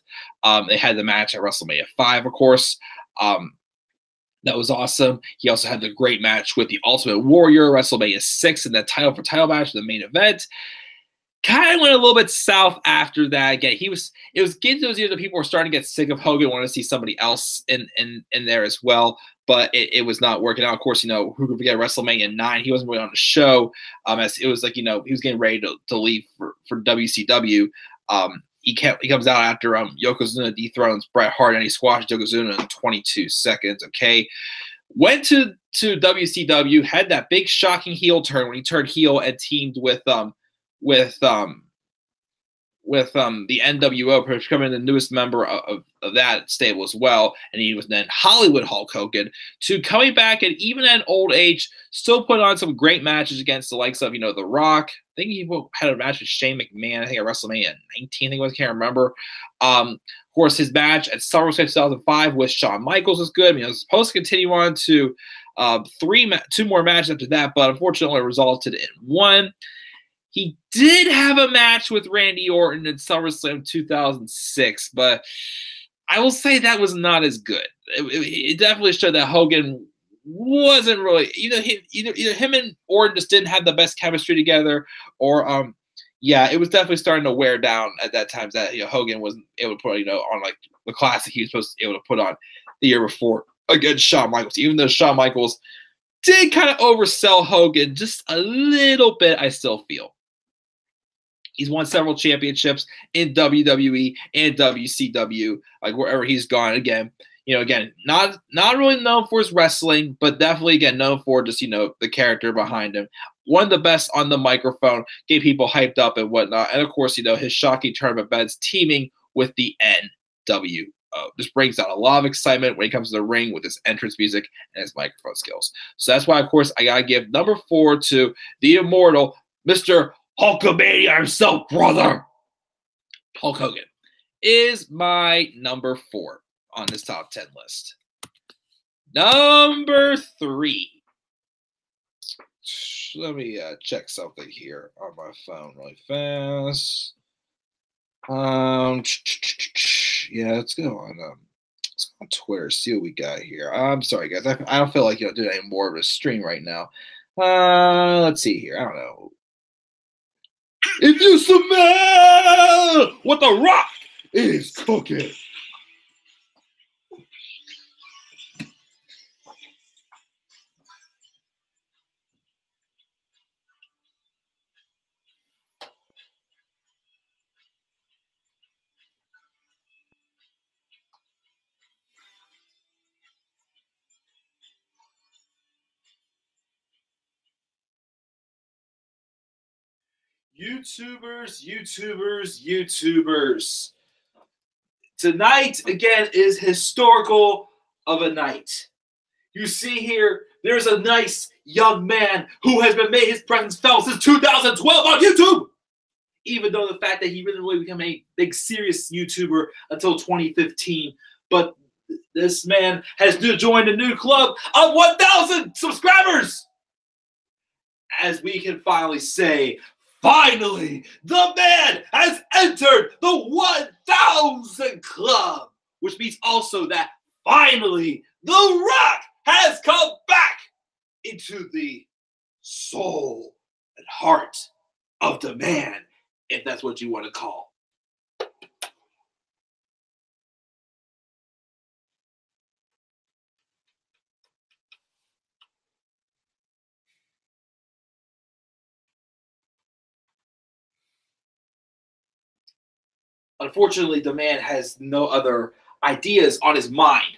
They had the match at WrestleMania 5, of course. That was awesome. He also had the great match with the Ultimate Warrior, WrestleMania 6, in that title for title match, the main event. Kind of went a little bit south after that. Again, it was getting to those years that people were starting to get sick of Hogan, wanted to see somebody else in there as well, but it was not working out. Of course, who could forget WrestleMania 9? He wasn't really on the show, as it was like, he was getting ready to leave for WCW. He comes out after Yokozuna dethrones Bret Hart, and he squashed Yokozuna in 22 seconds. Okay, went to WCW, had that big shocking heel turn when he turned heel and teamed with the NWO, becoming the newest member of that stable as well. And he was then Hollywood Hulk Hogan, to coming back and even at an old age, still putting on some great matches against the likes of, The Rock. I think he had a match with Shane McMahon, I think at WrestleMania 19, I think it was, I can't remember. Of course, his match at SummerSlam 2005 with Shawn Michaels was good. It was supposed to continue on to 2 more matches after that, but unfortunately resulted in 1. He did have a match with Randy Orton in SummerSlam 2006, but I will say that was not as good. It definitely showed that Hogan wasn't really either him and Orton just didn't have the best chemistry together, or it was definitely starting to wear down at that time. That Hogan wasn't able to put on like the classic he was supposed to be able to put on the year before against Shawn Michaels. Even though Shawn Michaels did kind of oversell Hogan just a little bit, I still feel. He's won several championships in WWE and WCW, like wherever he's gone. Again, not really known for his wrestling, but definitely again known for just the character behind him. One of the best on the microphone, get people hyped up and whatnot, and of course his shocking turn of events teaming with the NWO just brings out a lot of excitement when he comes to the ring with his entrance music and his microphone skills. So that's why, of course, I gotta give number 4 to the immortal Mr. Hulkamania himself, brother. Hulk Hogan is my number 4 on this top 10 list. Number 3. Let me check something here on my phone really fast. Yeah, let's go on Twitter, see what we got here. I'm sorry, guys. I don't feel like doing any more of a stream right now. Let's see here. I don't know. If you smell what The Rock is cooking. YouTubers. Tonight, again, is historical of a night. You see here, there's a nice young man who has been made his presence felt since 2012 on YouTube. Even though the fact that he didn't really become a big, serious YouTuber until 2015. But this man has joined a new club of 1,000 subscribers. As we can finally say, finally, the man has entered the 1,000 club, which means also that finally The Rock has come back into the soul and heart of the man, if that's what you want to call. Unfortunately, the man has no other ideas on his mind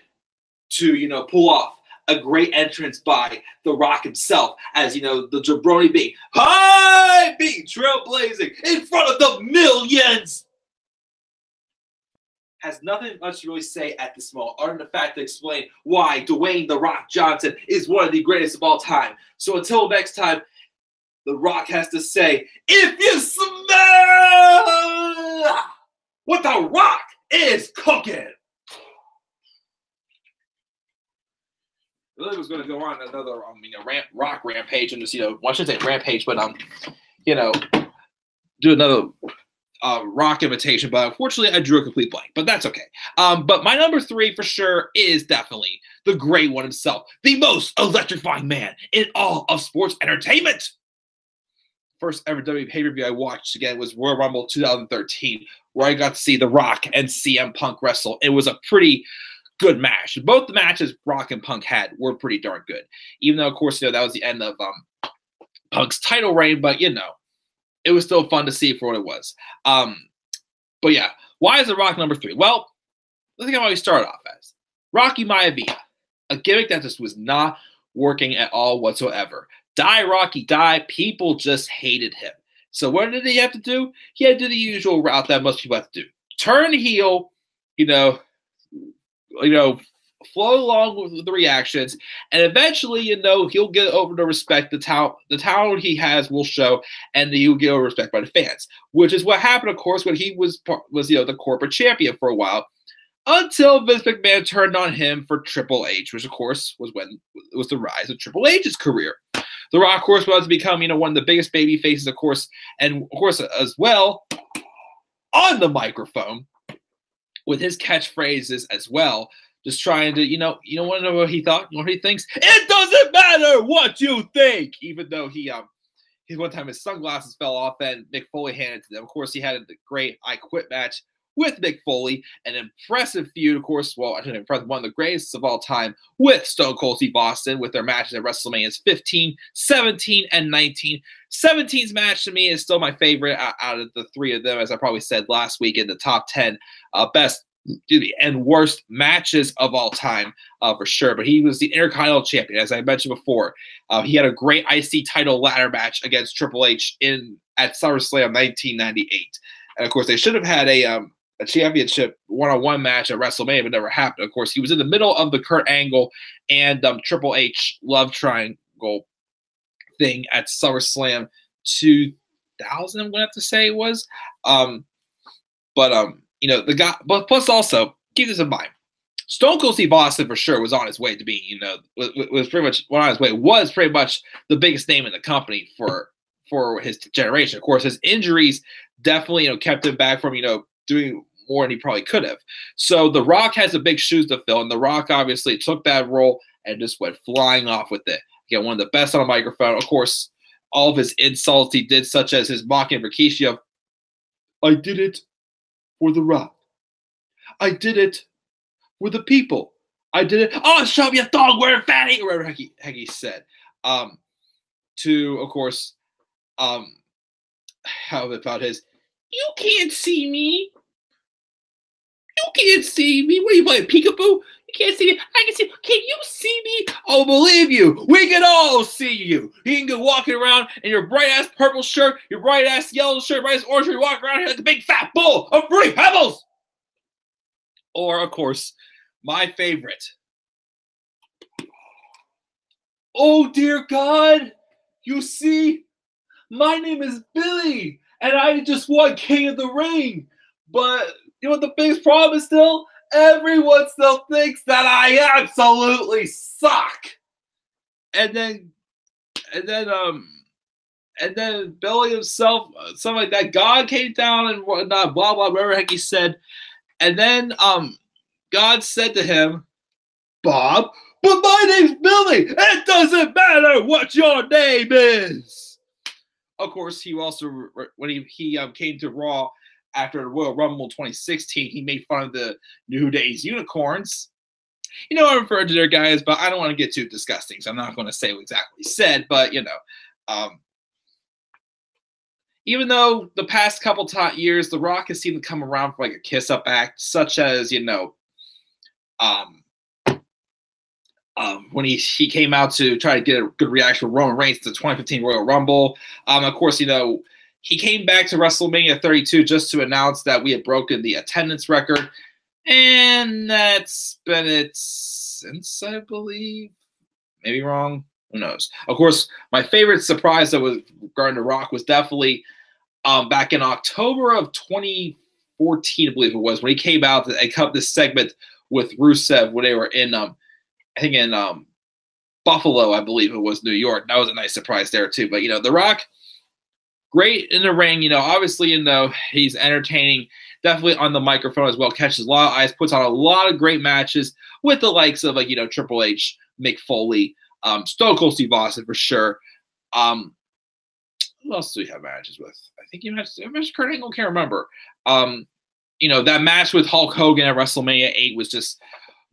to, pull off a great entrance by The Rock himself, as, the jabroni being trailblazing in front of the millions. Has nothing much to really say at this moment, other than the fact to explain why Dwayne The Rock Johnson is one of the greatest of all time. So until next time, The Rock has to say, if you smell what The Rock is cooking. Really was going to go on another rock rampage and just, well, I shouldn't say rampage, but do another rock imitation, but unfortunately I drew a complete blank, but that's okay. But my number 3 for sure is definitely the great one himself, the most electrifying man in all of sports entertainment. First ever WWE pay-per-view I watched again was Royal Rumble 2013, where I got to see The Rock and CM Punk wrestle. It was a pretty good match. Both the matches Rock and Punk had were pretty darn good, even though of course that was the end of Punk's title reign, but it was still fun to see for what it was. But yeah, why is The Rock number 3? Well, let's think about how he started off as. Rocky Maivia, a gimmick that just was not working at all whatsoever. Die Rocky Die, people just hated him. So what did he have to do? He had to do the usual route that most people have to do. Turn heel, flow along with the reactions, and eventually, he'll get over the respect. The talent he has will show, and he'll get over respect by the fans, which is what happened, of course, when he was the corporate champion for a while, until Vince McMahon turned on him for Triple H, which of course was when it was the rise of Triple H's career. The Rock, of course, was to become, one of the biggest baby faces, of course, and of course as well on the microphone with his catchphrases as well. Just trying to, you want to know what he thought? You know what he thinks? It doesn't matter what you think! Even though he one time his sunglasses fell off and Mick Foley handed to them. Of course, he had a great I Quit match with Mick Foley, an impressive feud, of course, one of the greatest of all time with Stone Cold Steve Austin with their matches at WrestleManias 15, 17, and 19. 17's match to me is still my favorite out of the 3 of them, as I probably said last week, in the top 10 best and worst matches of all time, for sure. But he was the Intercontinental Champion, as I mentioned before. He had a great IC title ladder match against Triple H at SummerSlam 1998. And of course, they should have had a championship one-on-one match at WrestleMania, but never happened. Of course, he was in the middle of the Kurt Angle and Triple H love triangle thing at SummerSlam 2000. I'm going to have to say it was. The guy, but plus also keep this in mind. Stone Cold Steve Austin for sure was on his way to being, was pretty much the biggest name in the company for his generation. Of course, his injuries definitely, kept him back from, doing more than he probably could have. So The Rock has a big shoes to fill, and The Rock obviously took that role and just went flying off with it. Again, one of the best on a microphone. Of course, all of his insults he did, such as his mocking of Rikishi of, I did it for The Rock. I did it for the people. I did it. Oh, show me a dog wearing fatty, or whatever he said. To, of course, how about his, you can't see me. You can't see me. What are you playing, peekaboo? You can't see me. I can see. Can you see me? Oh, believe you. We can all see you. You can go walking around in your bright-ass purple shirt, your bright-ass yellow shirt, bright-ass orange shirt, walk around here like a big fat bowl of Fruity Pebbles. Or, of course, my favorite. Oh, dear God. You see, my name is Billy, and I just won King of the Ring. But you know what the biggest problem is still? Everyone still thinks that I absolutely suck. And then Billy himself, something like that, God came down and whatnot, blah, blah, whatever the heck he said. And then God said to him, Bob, but my name's Billy. It doesn't matter what your name is. Of course, he also, when he came to Raw after the Royal Rumble 2016, he made fun of the New Day's Unicorns. You know, I'm referring to their guys, but I don't want to get too disgusting, so I'm not going to say what exactly he said. But, you know, even though the past couple years, The Rock has seemed to come around for like a kiss-up act, such as, you know, when he came out to try to get a good reaction with Roman Reigns to the 2015 Royal Rumble. Of course, you know, he came back to WrestleMania 32 just to announce that we had broken the attendance record. And that's been it since, I believe. Maybe wrong. Who knows? Of course, my favorite surprise that was regarding The Rock was definitely back in October of 2014, I believe it was, when he came out and cut this segment with Rusev when they were in I think in Buffalo, I believe it was, New York. That was a nice surprise there too. But, you know, The Rock, great in the ring. You know, obviously, you know, he's entertaining, definitely on the microphone as well, catches a lot of eyes, puts on a lot of great matches with the likes of, like, you know, Triple H, Mick Foley, Stone Cold Steve Austin for sure. Who else do we have matches with? I think he matched Kurt Angle, can't remember. You know, that match with Hulk Hogan at WrestleMania 8 was just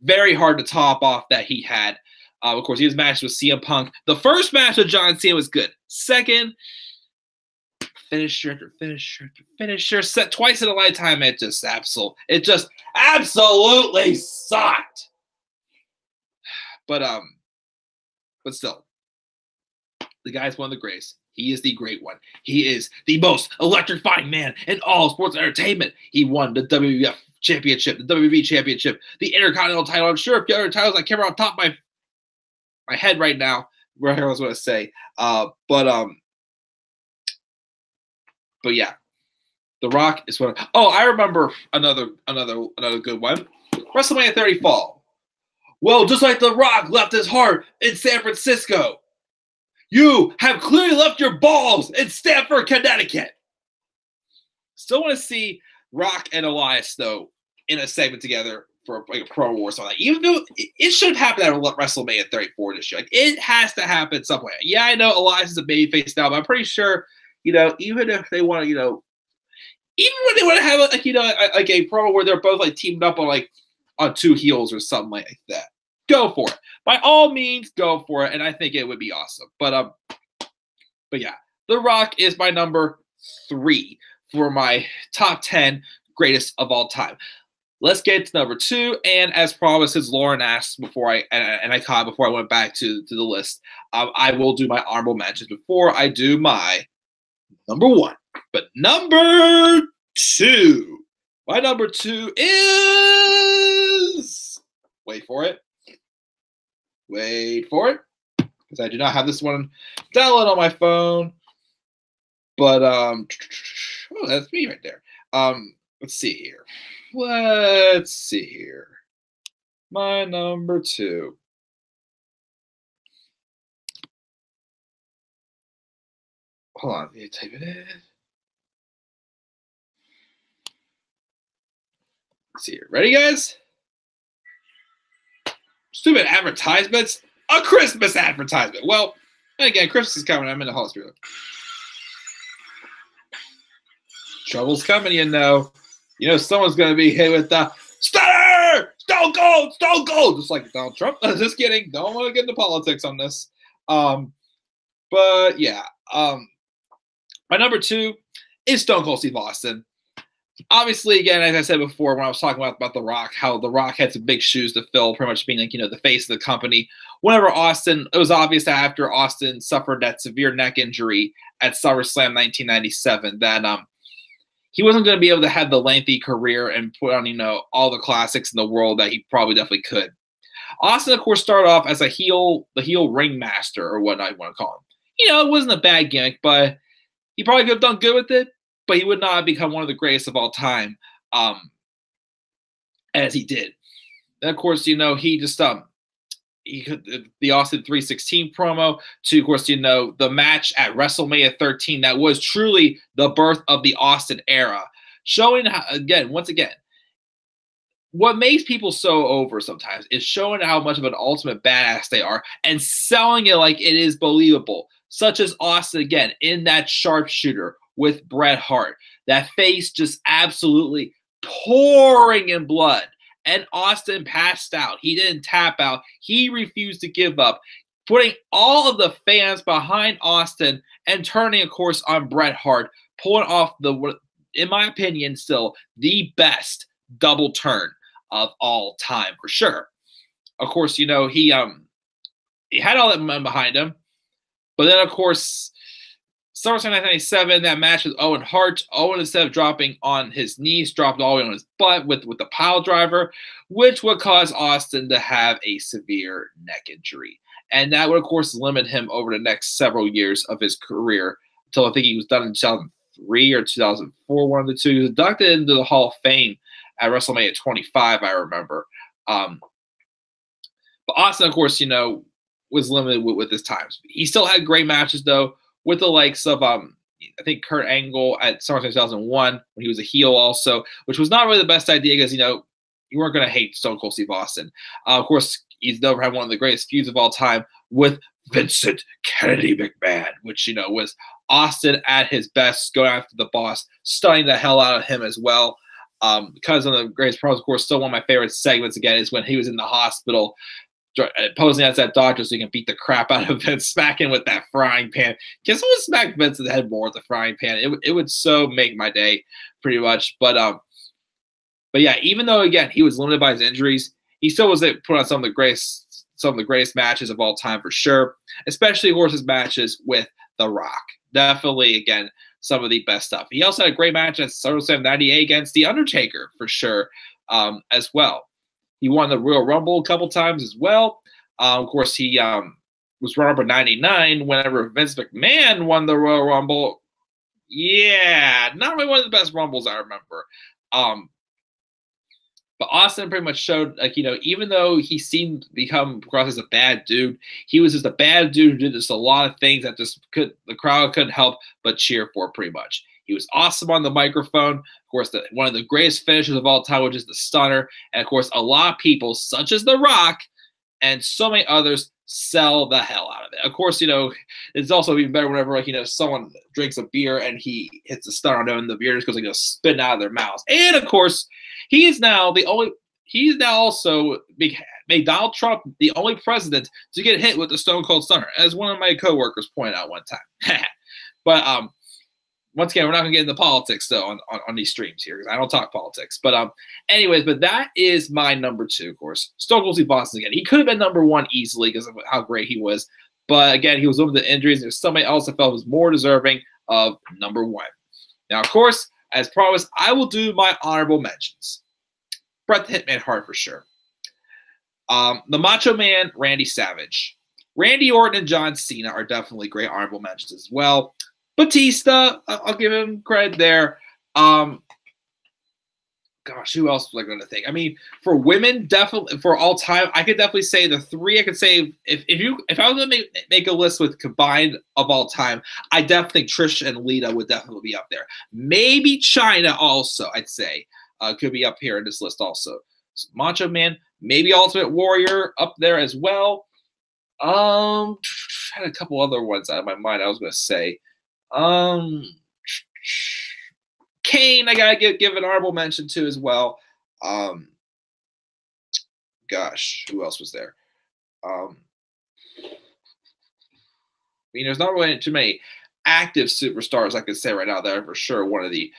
very hard to top off that he had. Of course, he has matches with CM Punk. The first match with John Cena was good. Second, finisher after finisher after finisher, set twice in a lifetime. It just absolutely sucked. But still, the guy's one of the greats. He is the great one. He is the most electrifying man in all sports entertainment. He won the WWF Championship, the WWE Championship, the Intercontinental title. I'm sure if the other titles I can't remember off the top of my head right now where I was going to say. But yeah, The Rock is one. Oh, I remember another good one. WrestleMania 30 fall. Well, just like The Rock left his heart in San Francisco, you have clearly left your balls in Stamford, Connecticut. Still want to see Rock and Elias, though, in a segment together for like a Pro War or something. Even though it should have happened at WrestleMania 34 this year. Like, it has to happen somewhere. Yeah, I know Elias is a babyface now, but I'm pretty sure, you know, even if they want to, you know, even when they want to have like, you know, like a promo where they're both like teamed up on two heels or something like that, go for it. By all means, go for it, and I think it would be awesome. But yeah, The Rock is my number 3 for my top 10 greatest of all time. Let's get to number 2, and as promised, as Lauren asked before I caught before I went back to the list, I will do my honorable mentions before I do my number 1. But number 2, my number 2 is, wait for it, because I do not have this one downloaded on my phone. But oh, that's me right there. Let's see here. My number 2. Hold on, let me type it in. Let's see here. Ready, guys? Stupid advertisements. A Christmas advertisement. Well, And again, Christmas is coming. I'm in the hospital. Trouble's coming, you know. You know someone's going to be hit with the Stunner! Stone Cold! Stone Cold! Just like Donald Trump. Just kidding. Don't want to get into politics on this. But, yeah. My number 2 is Stone Cold Steve Austin. Obviously, again, as I said before, when I was talking about The Rock, how The Rock had some big shoes to fill, pretty much being like, you know, the face of the company. Whenever Austin, it was obvious that after Austin suffered that severe neck injury at SummerSlam 1997, that he wasn't going to be able to have the lengthy career and put on, you know, all the classics in the world that he probably definitely could. Austin, of course, started off as the heel ringmaster, or what I want to call him. You know, it wasn't a bad gimmick, but he probably could have done good with it. But he would not have become one of the greatest of all time, as he did. And of course, you know, he just he could the Austin 316 promo to, of course, you know, the match at WrestleMania 13 that was truly the birth of the Austin era, showing how, once again, what makes people so over sometimes is showing how much of an ultimate badass they are and selling it like it is believable, such as Austin again in that sharpshooter with Bret Hart. That face just absolutely pouring in blood. And Austin passed out. He didn't tap out. He refused to give up, putting all of the fans behind Austin and turning, of course, on Bret Hart, pulling off the, in my opinion, still the best double turn of all time for sure. Of course, you know, he had all that momentum behind him. But then, of course, SummerSlam 1997, that match with Owen Hart. Owen, instead of dropping on his knees, dropped all the way on his butt with the pile driver, which would cause Austin to have a severe neck injury. And that would, of course, limit him over the next several years of his career until I think he was done in 2003 or 2004, one of the two. He was inducted into the Hall of Fame at WrestleMania 25, I remember. But Austin, of course, you know, was limited with his times. He still had great matches, though, with the likes of, I think, Kurt Angle at SummerSlam 2001 when he was a heel also, which was not really the best idea because, you know, you weren't going to hate Stone Cold Steve Austin. Of course, he's never had one of the greatest feuds of all time with Vincent Kennedy McMahon, which, you know, was Austin at his best, going after the boss, stunning the hell out of him as well. Because of the greatest promos, of course, still one of my favorite segments, again, is when he was in the hospital posing as that doctor so he can beat the crap out of Vince, smacking with that frying pan. Can someone smack Vince in the head more with the frying pan? It would so make my day, pretty much. But yeah, even though again he was limited by his injuries, he still was able to put on some of the greatest matches of all time for sure. Especially, of course, his matches with The Rock. Definitely, again, some of the best stuff. He also had a great match at SummerSlam 98 against The Undertaker for sure, as well. He won the Royal Rumble a couple times as well. Of course, he was runner-up in 99 whenever Vince McMahon won the Royal Rumble. Yeah, not really one of the best Rumbles I remember. But Austin pretty much showed, like, you know, even though he seemed to become across as a bad dude, he was just a bad dude who did just a lot of things that just the crowd couldn't help but cheer for pretty much. He was awesome on the microphone. Of course, one of the greatest finishers of all time, which is the stunner. And, of course, a lot of people, such as The Rock and so many others, sell the hell out of it. Of course, you know, it's also even better whenever, like, you know, someone drinks a beer and he hits a stunner on them and the beer just goes, like, spitting out of their mouths. And, of course, he's now also made Donald Trump the only president to get hit with the Stone Cold Stunner, as one of my coworkers pointed out one time. But, once again, we're not going to get into politics, though, on these streams here, because I don't talk politics. But anyways, but that is my number 2, of course. Stone Cold Steve Austin again. He could have been number 1 easily because of how great he was. But, again, he was over the injuries. And there's somebody else I felt was more deserving of number 1. Now, of course, as promised, I will do my honorable mentions. Bret the Hitman Hart for sure. The Macho Man, Randy Savage. Randy Orton and John Cena are definitely great honorable mentions as well. Batista, I'll give him credit there. Gosh, who else was I going to think? I mean, for women, definitely for all time, I could definitely say the 3. I could say if I was going to make a list with combined of all time, I definitely think Trish and Lita would definitely be up there. Maybe Chyna also, I'd say, could be up here in this list also. So Macho Man, maybe Ultimate Warrior up there as well. had a couple other ones out of my mind I was going to say. Kane, I got to give an honorable mention to as well. Gosh, who else was there? I mean, there's not really too many active superstars I could say right now that are for sure one of the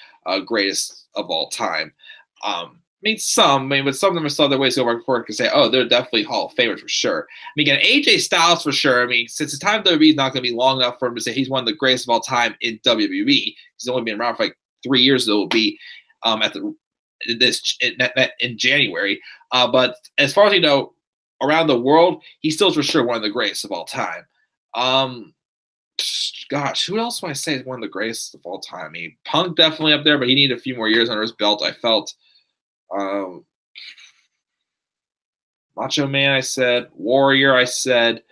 greatest of all time. I mean, but some of them are still other ways to go back forward and say, oh, they're definitely Hall of Famers for sure. I mean, again, AJ Styles for sure. I mean, since the time of WWE is not going to be long enough for him to say he's one of the greatest of all time in WWE, he's only been around for like 3 years. It will be in January. But as far as you know, around the world, he's still for sure one of the greatest of all time. Gosh, who else would I say is one of the greatest of all time? I mean, Punk definitely up there, but he needed a few more years under his belt, I felt. Macho Man, I said. Warrior, I said.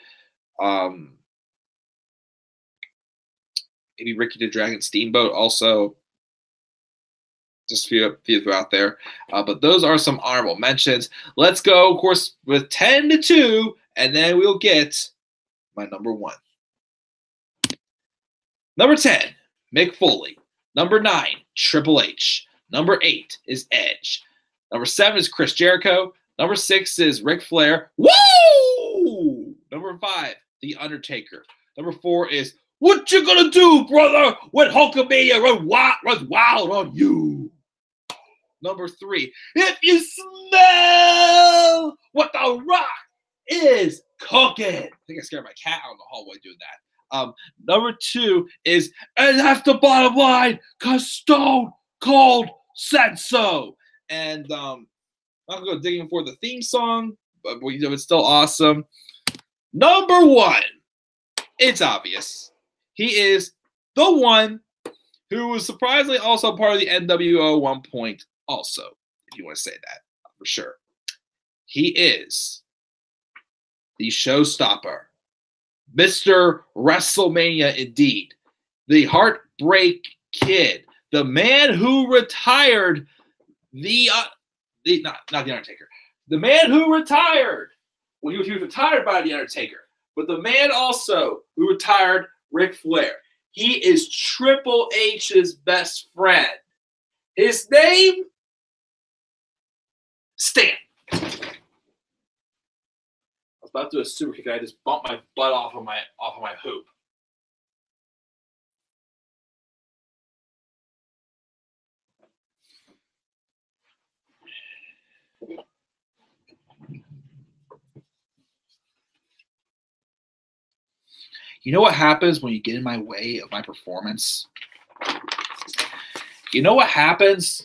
Maybe Ricky the Dragon Steamboat also. Just a few out there. But those are some honorable mentions. Let's go, of course, with 10-2, and then we'll get my number 1. Number 10, Mick Foley. Number 9, Triple H. Number 8 is Edge. Number 7 is Chris Jericho. Number 6 is Ric Flair. Woo! Number 5, The Undertaker. Number 4 is What You Gonna Do, Brother, when Hulkamania runs wild on you? Number 3, If You Smell What the Rock is Cooking. I think I scared my cat out in the hallway doing that. Number 2 is And That's the Bottom Line, 'cause Stone Cold said so. And I'm not going to go digging for the theme song, but it's still awesome. Number 1, it's obvious. He is the one who was surprisingly also part of the NWO at one point also, if you want to say that, for sure. He is the showstopper, Mr. WrestleMania indeed, the Heartbreak Kid, the man who retired not the Undertaker. The man who retired. Well, he was retired by the Undertaker, but the man also who retired Ric Flair. He is Triple H's best friend. His name, Stan. I was about to do a super kick. I just bumped my butt off of my hoop. You know what happens when you get in my way of my performance? You know what happens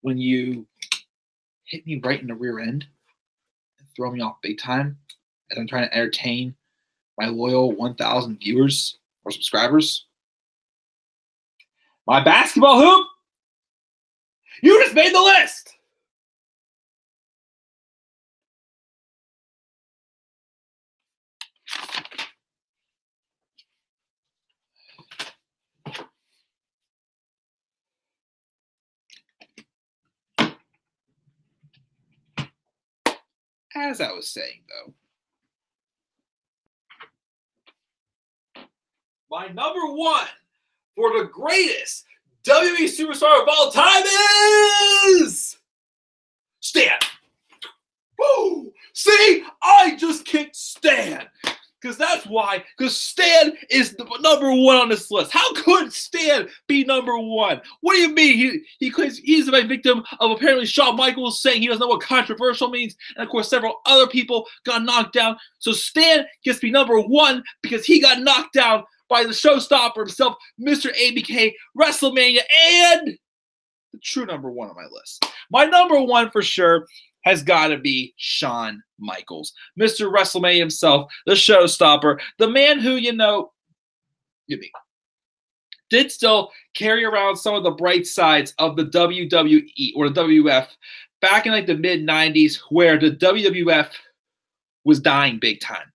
when you hit me right in the rear end and throw me off big time as I'm trying to entertain my loyal 1,000 viewers or subscribers? My basketball hoop? You just made the list! As I was saying, though, my number 1 for the greatest WWE superstar of all time is Stan. Woo! See, I just kicked Stan. Because that's why. Because Stan is the number 1 on this list. How could Stan be number 1? What do you mean? He claims he's a victim of apparently Shawn Michaels saying he doesn't know what controversial means. And of course, several other people got knocked down. So Stan gets to be number 1 because he got knocked down by the showstopper himself, Mr. ABK, WrestleMania, and the true number 1 on my list. My number 1 for sure has got to be Shawn Michaels, Mr. WrestleMania himself, the showstopper, the man who, did still carry around some of the bright sides of the WWE or the WWF back in like the mid-90s where the WWF was dying big time.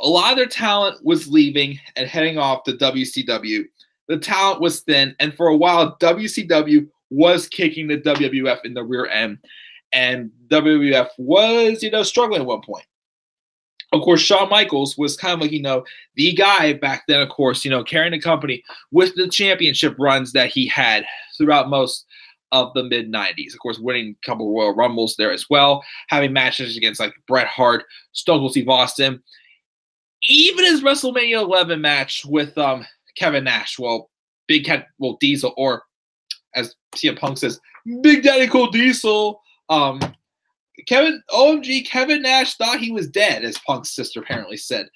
A lot of their talent was leaving and heading off to WCW. The talent was thin, and for a while, WCW was kicking the WWF in the rear end. And WWF was, struggling at one point. Of course, Shawn Michaels was kind of like, the guy back then, of course, carrying the company with the championship runs that he had throughout most of the mid-90s. Of course, winning a couple Royal Rumbles there as well, having matches against like Bret Hart, Stone Cold Steve Austin, even his WrestleMania 11 match with Kevin Nash. Well, Diesel, or as CM Punk says, Big Daddy Cool Diesel. Kevin Nash thought he was dead, as Punk's sister apparently said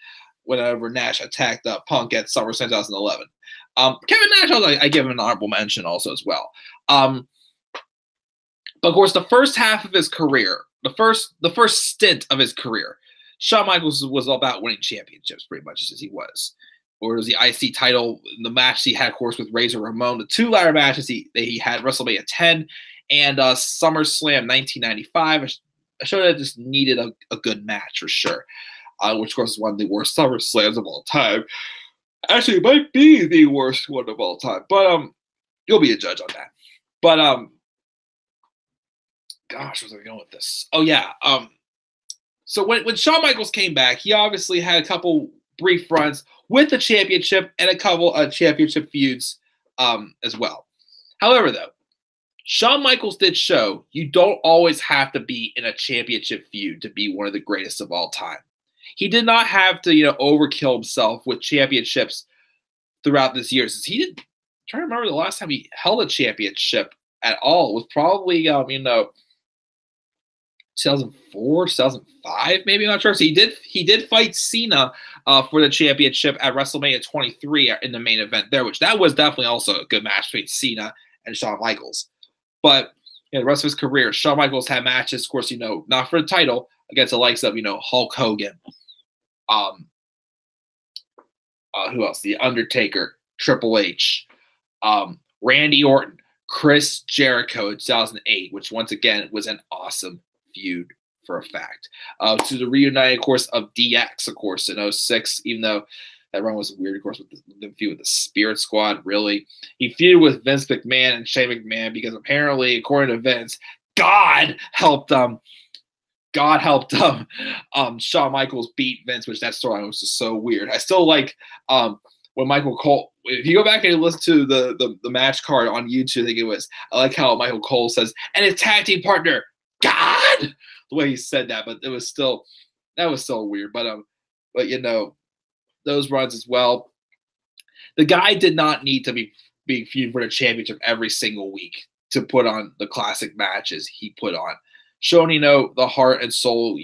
whenever Nash attacked Punk at SummerSlam 2011. Kevin Nash, I give him an honorable mention also as well. But of course, the first half of his career, the first stint of his career, Shawn Michaels was all about winning championships, pretty much as he was. Or it was the IC title, the match he had, of course, with Razor Ramon, the two ladder matches that he had, WrestleMania 10 and SummerSlam 1995. I showed that it just needed a good match for sure, which of course is one of the worst SummerSlams of all time. Actually, it might be the worst one of all time, but you'll be a judge on that. But gosh, where's I going with this? Oh yeah, so when Shawn Michaels came back, he obviously had a couple brief runs with the championship and a couple of championship feuds as well. However, though, Shawn Michaels did show you don't always have to be in a championship feud to be one of the greatest of all time. He did not have to, overkill himself with championships throughout this year. Since he didn't, I'm trying to remember the last time he held a championship at all. It was probably, 2004, 2005, maybe, I'm not sure. So he did fight Cena for the championship at WrestleMania 23 in the main event there, which that was definitely also a good match between Cena and Shawn Michaels. But the rest of his career, Shawn Michaels had matches, of course, not for the title, against the likes of, Hulk Hogan, who else? The Undertaker, Triple H, Randy Orton, Chris Jericho in 2008, which once again was an awesome feud for a fact. To the reunited, of course, of DX, of course, in 2006, even though that run was weird, of course, with the feud with the Spirit Squad, really. He feuded with Vince McMahon and Shane McMahon because apparently, according to Vince, God helped Shawn Michaels beat Vince, which that storyline was just so weird. I still like when Michael Cole, if you go back and listen to the match card on YouTube, I like how Michael Cole says, and his tag team partner, God, the way he said that, but that was still weird. But those runs as well. The guy did not need to be being feuding for the championship every single week to put on the classic matches he put on. Showing, the heart and soul,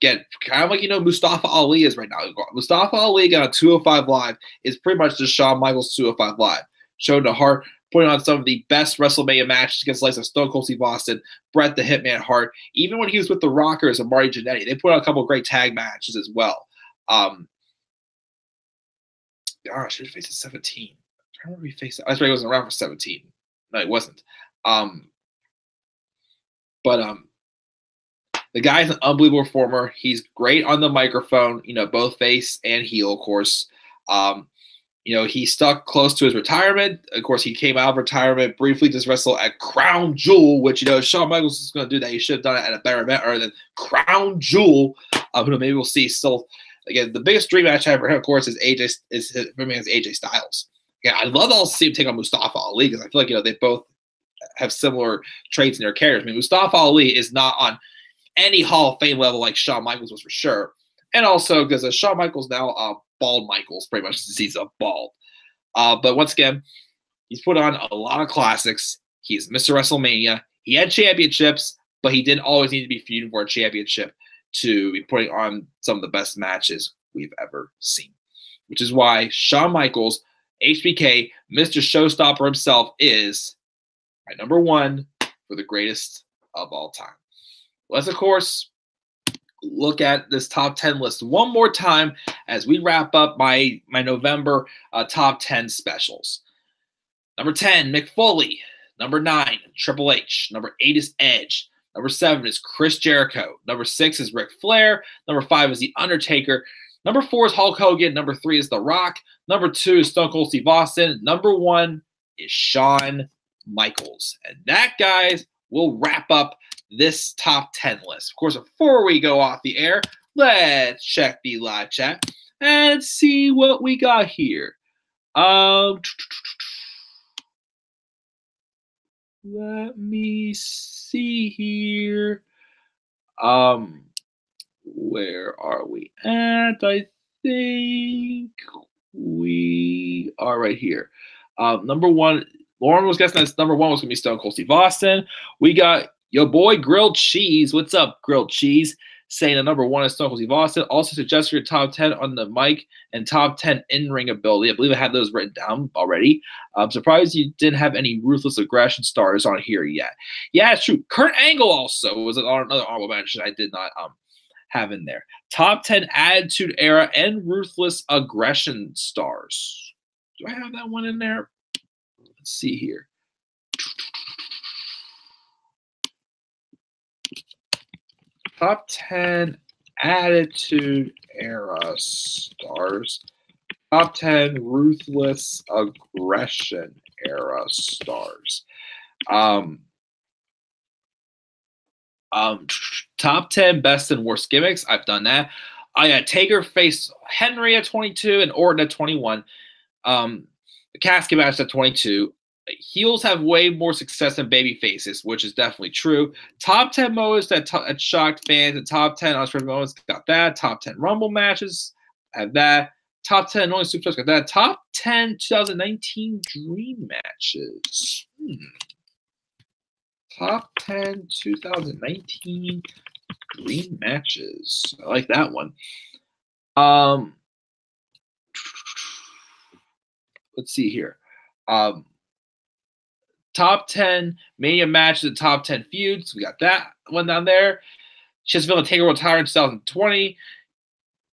get kind of like, Mustafa Ali is right now. Mustafa Ali on 205 Live is pretty much just Shawn Michaels 205 Live. Showing the heart, putting on some of the best WrestleMania matches against the likes of Stone Cold Steve Austin, Bret the Hitman Hart. Even when he was with the Rockers and Marty Jannetty, they put on a couple of great tag matches as well. Gosh, he faced 17. I'm trying to remember he faced. That's right, he wasn't around for 17. No, he wasn't. But the guy's an unbelievable performer. He's great on the microphone, both face and heel, of course. He stuck close to his retirement. Of course, he came out of retirement, briefly just wrestled at Crown Jewel, which, Shawn Michaels is going to do that. He should have done it at a better event other than Crown Jewel. Maybe we'll see still. Again, the biggest dream match I ever had, of course, is AJ Styles. Yeah, I'd love to also see him take on Mustafa Ali because I feel like, they both have similar traits in their characters. I mean, Mustafa Ali is not on any Hall of Fame level like Shawn Michaels was for sure. And also because Shawn Michaels now bald Michaels, pretty much since he's a bald. But once again, he's put on a lot of classics. He's Mr. WrestleMania. He had championships, but he didn't always need to be feuding for a championship to be putting on some of the best matches we've ever seen. Which is why Shawn Michaels, HBK, Mr. Showstopper himself, is my number one for the greatest of all time. Let's, of course, look at this top 10 list one more time as we wrap up my November top 10 specials. Number 10, Mick Foley. Number 9, Triple H. Number 8 is Edge. Number 7 is Chris Jericho. Number 6 is Ric Flair. Number 5 is The Undertaker. Number 4 is Hulk Hogan. Number 3 is The Rock. Number 2 is Stone Cold Steve Austin. Number 1 is Shawn Michaels. And that, guys, will wrap up this top 10 list. Of course, before we go off the air, let's check the live chat and see what we got here. Let me see here. Where are we at? I think we are right here. Number one, Lauren was guessing that number one was going to be Stone Cold Steve Austin. We got your boy Grilled Cheese. What's up, Grilled Cheese? Saying the number one is Stone Cold Steve Austin. Also suggested your top 10 on the mic and top 10 in-ring ability. I believe I had those written down already. I'm surprised you didn't have any Ruthless Aggression stars on here yet. Yeah, it's true. Kurt Angle also was another honorable mention I did not have in there. Top 10 Attitude Era and Ruthless Aggression stars. Do I have that one in there? Let's see here. Top 10 Attitude Era stars. Top 10 Ruthless Aggression Era stars. Top 10 best and worst gimmicks. I've done that. I got Taker face Henry at 22 and Orton at 21. The casket match at 22. Heels have way more success than baby faces, which is definitely true. Top 10 moments that shocked fans and top 10 unscripted moments, got that. Top 10 Rumble matches, have that. Top 10 only superstars, got that. Top 10 2019 Dream matches. Top 10 2019 Dream matches. I like that one. Let's see here. Top 10 Mania matches and top 10 feuds. We got that one down there. She's been a Taker retired in 2020.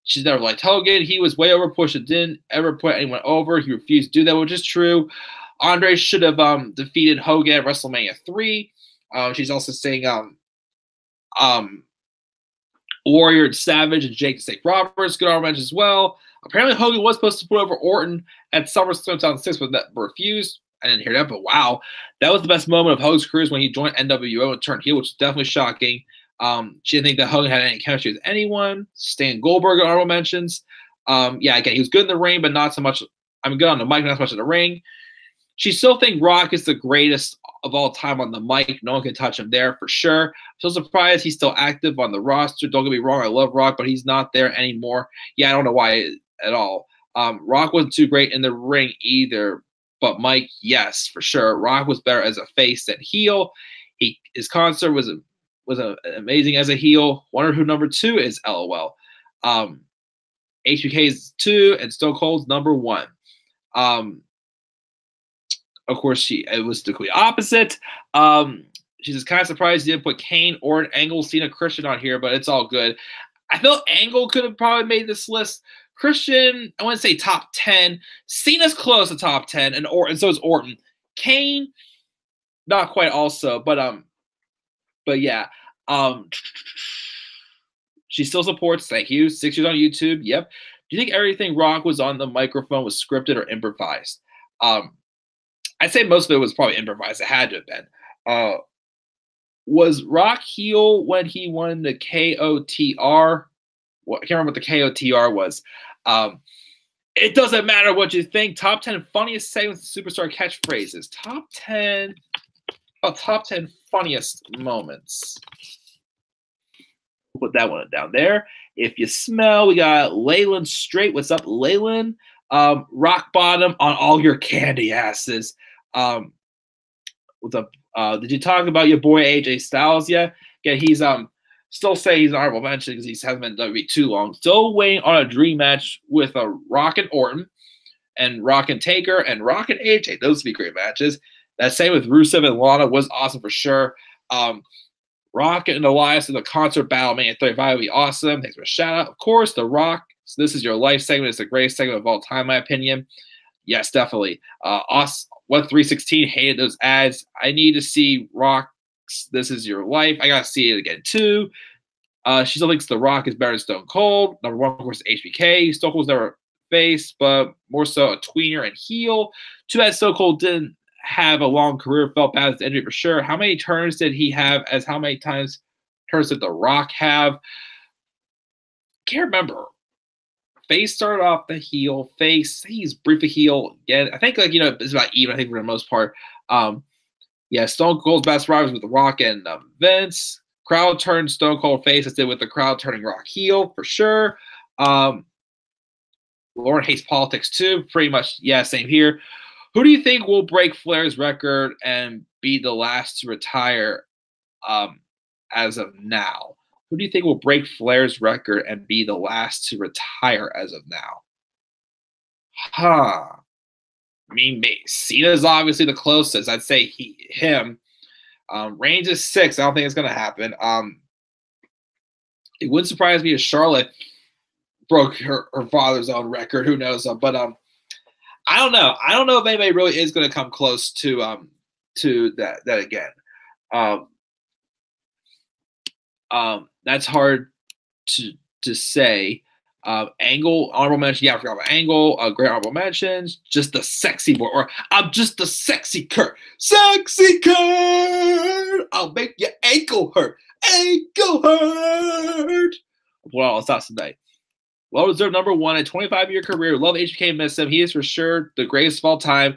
She's never liked Hogan. He was way overpushed and didn't ever put anyone over. He refused to do that, which is true. Andre should have defeated Hogan at WrestleMania 3. She's also saying Warrior and Savage and Jake the Snake Roberts, good honorable mention as well. Apparently Hogan was supposed to put over Orton at SummerSlam 2006, but that refused. I didn't hear that, but wow. That was the best moment of Hogan's career when he joined NWO and turned heel, which is definitely shocking. She didn't think that Hogan had any chemistry with anyone. Stan Goldberg, honorable mentions. Yeah, again, he was good in the ring, but not so much. I'm good on the mic, not so much in the ring. She still thinks Rock is the greatest of all time on the mic. No one can touch him there for sure. I'm so surprised he's still active on the roster. Don't get me wrong, I love Rock, but he's not there anymore. Yeah, I don't know why at all. Rock wasn't too great in the ring either, but Mike, yes, for sure. Rock was better as a face than heel. His concert was amazing as a heel. Wonder who number 2 is, LOL. HBK is 2 and Stone Cold's number 1. Of course, it was the complete opposite. She's just kind of surprised he didn't put Kane, Orton, Angle, Cena, Christian on here, but it's all good. I felt Angle could have probably made this list. Christian, I want to say top 10. Cena's close to top 10, and so is Orton. Kane, not quite also, but yeah. She still supports. Thank you. 6 years on YouTube. Yep. Do you think everything Rock was on the microphone was scripted or improvised? I'd say most of it was probably improvised. It had to have been. Was Rock heel when he won the KOTR? Well, I can't remember what the KOTR was. It doesn't matter what you think. Top 10 funniest segments of Superstar catchphrases. Top 10 funniest moments. Put that one down there. If you smell, we got Leyland Straight. What's up, Leyland? Rock bottom on all your candy asses. What's up? Did you talk about your boy AJ Styles yet? Yeah, he's still say he's an honorable mention because he hasn't been in WWE too long. Still waiting on a dream match with a Rock and Orton, and Rock and Taker, and Rock and AJ. Those would be great matches. That same with Rusev and Lana was awesome for sure. Rock and Elias in the concert battle, man, 35 would be awesome. Thanks for a shout out. Of course, The Rock. So This Is Your Life segment is the greatest segment of all time, in my opinion. Yes, definitely. 316 hated those ads. I need to see Rock's This Is Your Life. I gotta see it again too. She still thinks The Rock is better than Stone Cold. Number 1, of course, HBK. Stone Cold's never face, but more so a tweener and heel. Too bad Stone Cold didn't have a long career, felt bad with the injury for sure. How many turns did he have? How many turns did The Rock have? can't remember. Face started off the heel. Face, he's briefly heel again. I think it's about even. I think for the most part. Yeah, Stone Cold's best rivals with The Rock and Vince. Crowd turned Stone Cold face as did with the crowd turning Rock heel for sure. Lauren hates politics too. Pretty much, yeah, same here. Who do you think will break Flair's record and be the last to retire as of now? Who do you think will break Flair's record and be the last to retire as of now? I mean, Cena's obviously the closest. I'd say him. Reigns is 6. I don't think it's going to happen. It wouldn't surprise me if Charlotte broke her father's own record. Who knows? But I don't know. I don't know if anybody really is going to come close to that again. That's hard to say. Angle, honorable mention. Yeah, I forgot about Angle. Great honorable mentions. Just the sexy boy, or I'm just the sexy Kurt. Sexy Kurt. I'll make your ankle hurt. Ankle hurt. Well, it's not tonight. Well deserved number 1, a 25-year career. Love HBK, miss him. He is for sure the greatest of all time.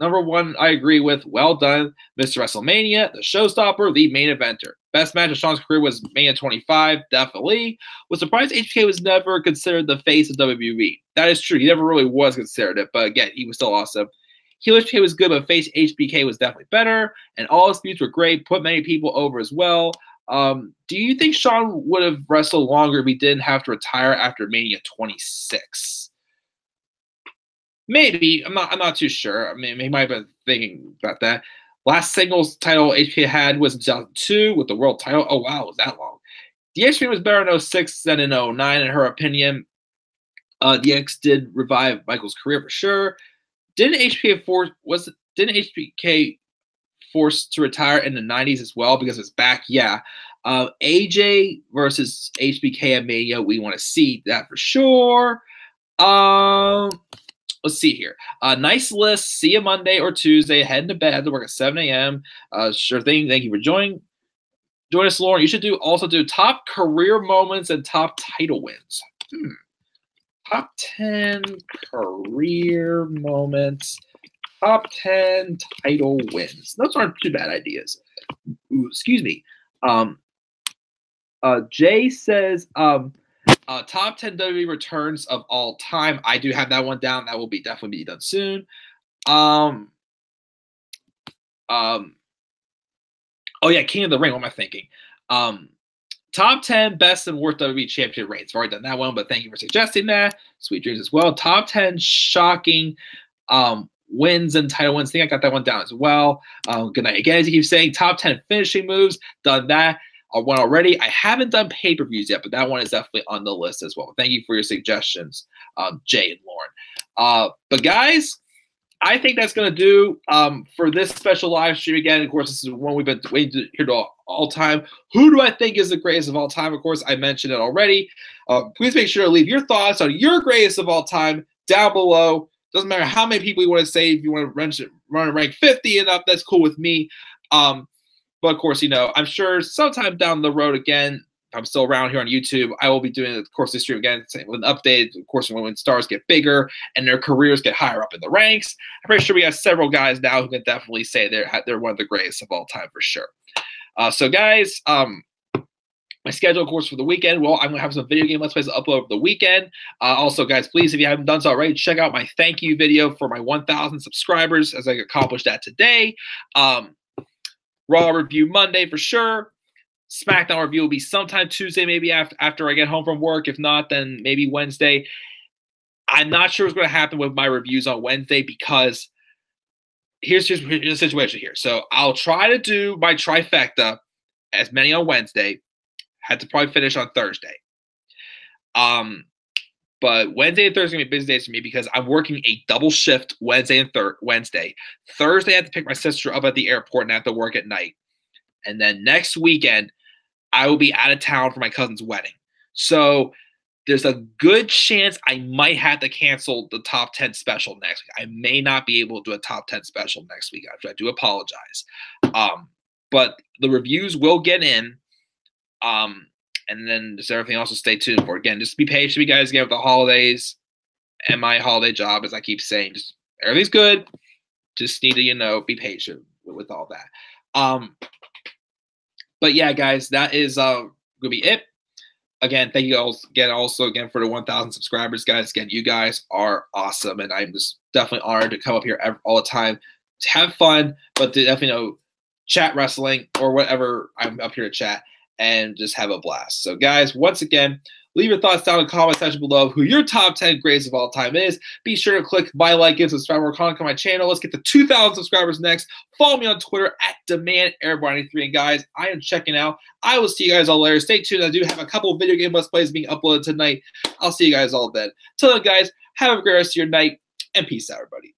Number 1, I agree with. Well done, Mr. WrestleMania, the showstopper, the main eventer. Best match of Shawn's career was Mania 25, definitely. Was surprised HBK was never considered the face of WWE. That is true. He never really was considered it, but again, he was still awesome. Heel HBK was good, but face HBK was definitely better, and all his feuds were great. Put many people over as well. Do you think Shawn would have wrestled longer if he didn't have to retire after Mania 26? Maybe. I'm not too sure. I mean, he might have been thinking about that. Last singles title HBK had was in 2002 with the world title. Oh, wow, it was that long. DX was better in 06 than in 09, in her opinion. DX did revive Michael's career for sure. Didn't HBK forced to retire in the 90s as well because of his back? Yeah. AJ versus HBK at Mania, we want to see that for sure. Let's see here. Nice list. See you Monday or Tuesday. Heading to bed. I have to work at 7 a.m. Sure thing. Thank you for joining us, Lauren. You should also do top career moments and top title wins. Top 10 career moments. Top 10 title wins. Those aren't too bad ideas. Ooh, excuse me. Jay says, top 10 WWE returns of all time. I do have that one down. That will definitely be done soon. Oh yeah, King of the Ring. What am I thinking? Top 10 best and worst WWE championship reigns. I've already done that one, but thank you for suggesting that. Sweet dreams as well. Top 10 shocking wins and title wins. I think I got that one down as well. Good night again, as you keep saying. Top 10 finishing moves. Done that. One already. I haven't done pay-per-views yet, but that one is definitely on the list as well. Thank you for your suggestions, Jay and Lauren. But guys, I think that's going to do for this special live stream. Again, of course, this is one we've been waiting to hear to all time. Who do I think is the greatest of all time? Of course, I mentioned it already. Please make sure to leave your thoughts on your greatest of all time down below. Doesn't matter how many people you want to say. If you want to run a rank 50 and up, that's cool with me. But of course, I'm sure sometime down the road again, if I'm still around here on YouTube, I will be doing, of course, this stream again with an update. Of course, when stars get bigger and their careers get higher up in the ranks. I'm pretty sure we have several guys now who can definitely say they're one of the greatest of all time for sure. So guys, my schedule, of course, for the weekend. Well, I'm going to have some video game Let's Plays to upload over the weekend. Also, guys, please, if you haven't done so already, check out my thank you video for my 1,000 subscribers as I accomplished that today. Raw review Monday for sure. SmackDown review will be sometime Tuesday, maybe after I get home from work. If not, then maybe Wednesday. I'm not sure what's going to happen with my reviews on Wednesday because here's the situation here. So I'll try to do my trifecta, as many on Wednesday. Had to probably finish on Thursday. But Wednesday and Thursday are going to be busy days for me because I'm working a double shift Wednesday and Wednesday. Thursday, I have to pick my sister up at the airport and I have to work at night. And then next weekend, I will be out of town for my cousin's wedding. So there's a good chance I might have to cancel the top 10 special next week. I may not be able to do a top 10 special next week. I do apologize. But the reviews will get in. And then just everything else to stay tuned for. Again, just be patient, you guys, again, with the holidays and my holiday job, as I keep saying. Just everything's good. Just need to, be patient with all that. But yeah, guys, that is gonna be it. Again, thank you all again for the 1,000 subscribers, guys. Again, you guys are awesome, and I'm just definitely honored to come up here all the time to have fun, but to definitely chat wrestling or whatever. I'm up here to chat and just have a blast. So, guys, once again, leave your thoughts down in the comment section below who your top 10 greatest of all time is. Be sure to click buy, like, and subscribe, or comment on my channel. Let's get to 2,000 subscribers next. Follow me on Twitter at DemandAirborne93. And guys, I am checking out. I will see you guys all later. Stay tuned. I do have a couple of video game Let's Plays being uploaded tonight. I'll see you guys all then. Till then, guys, have a great rest of your night, and peace out, everybody.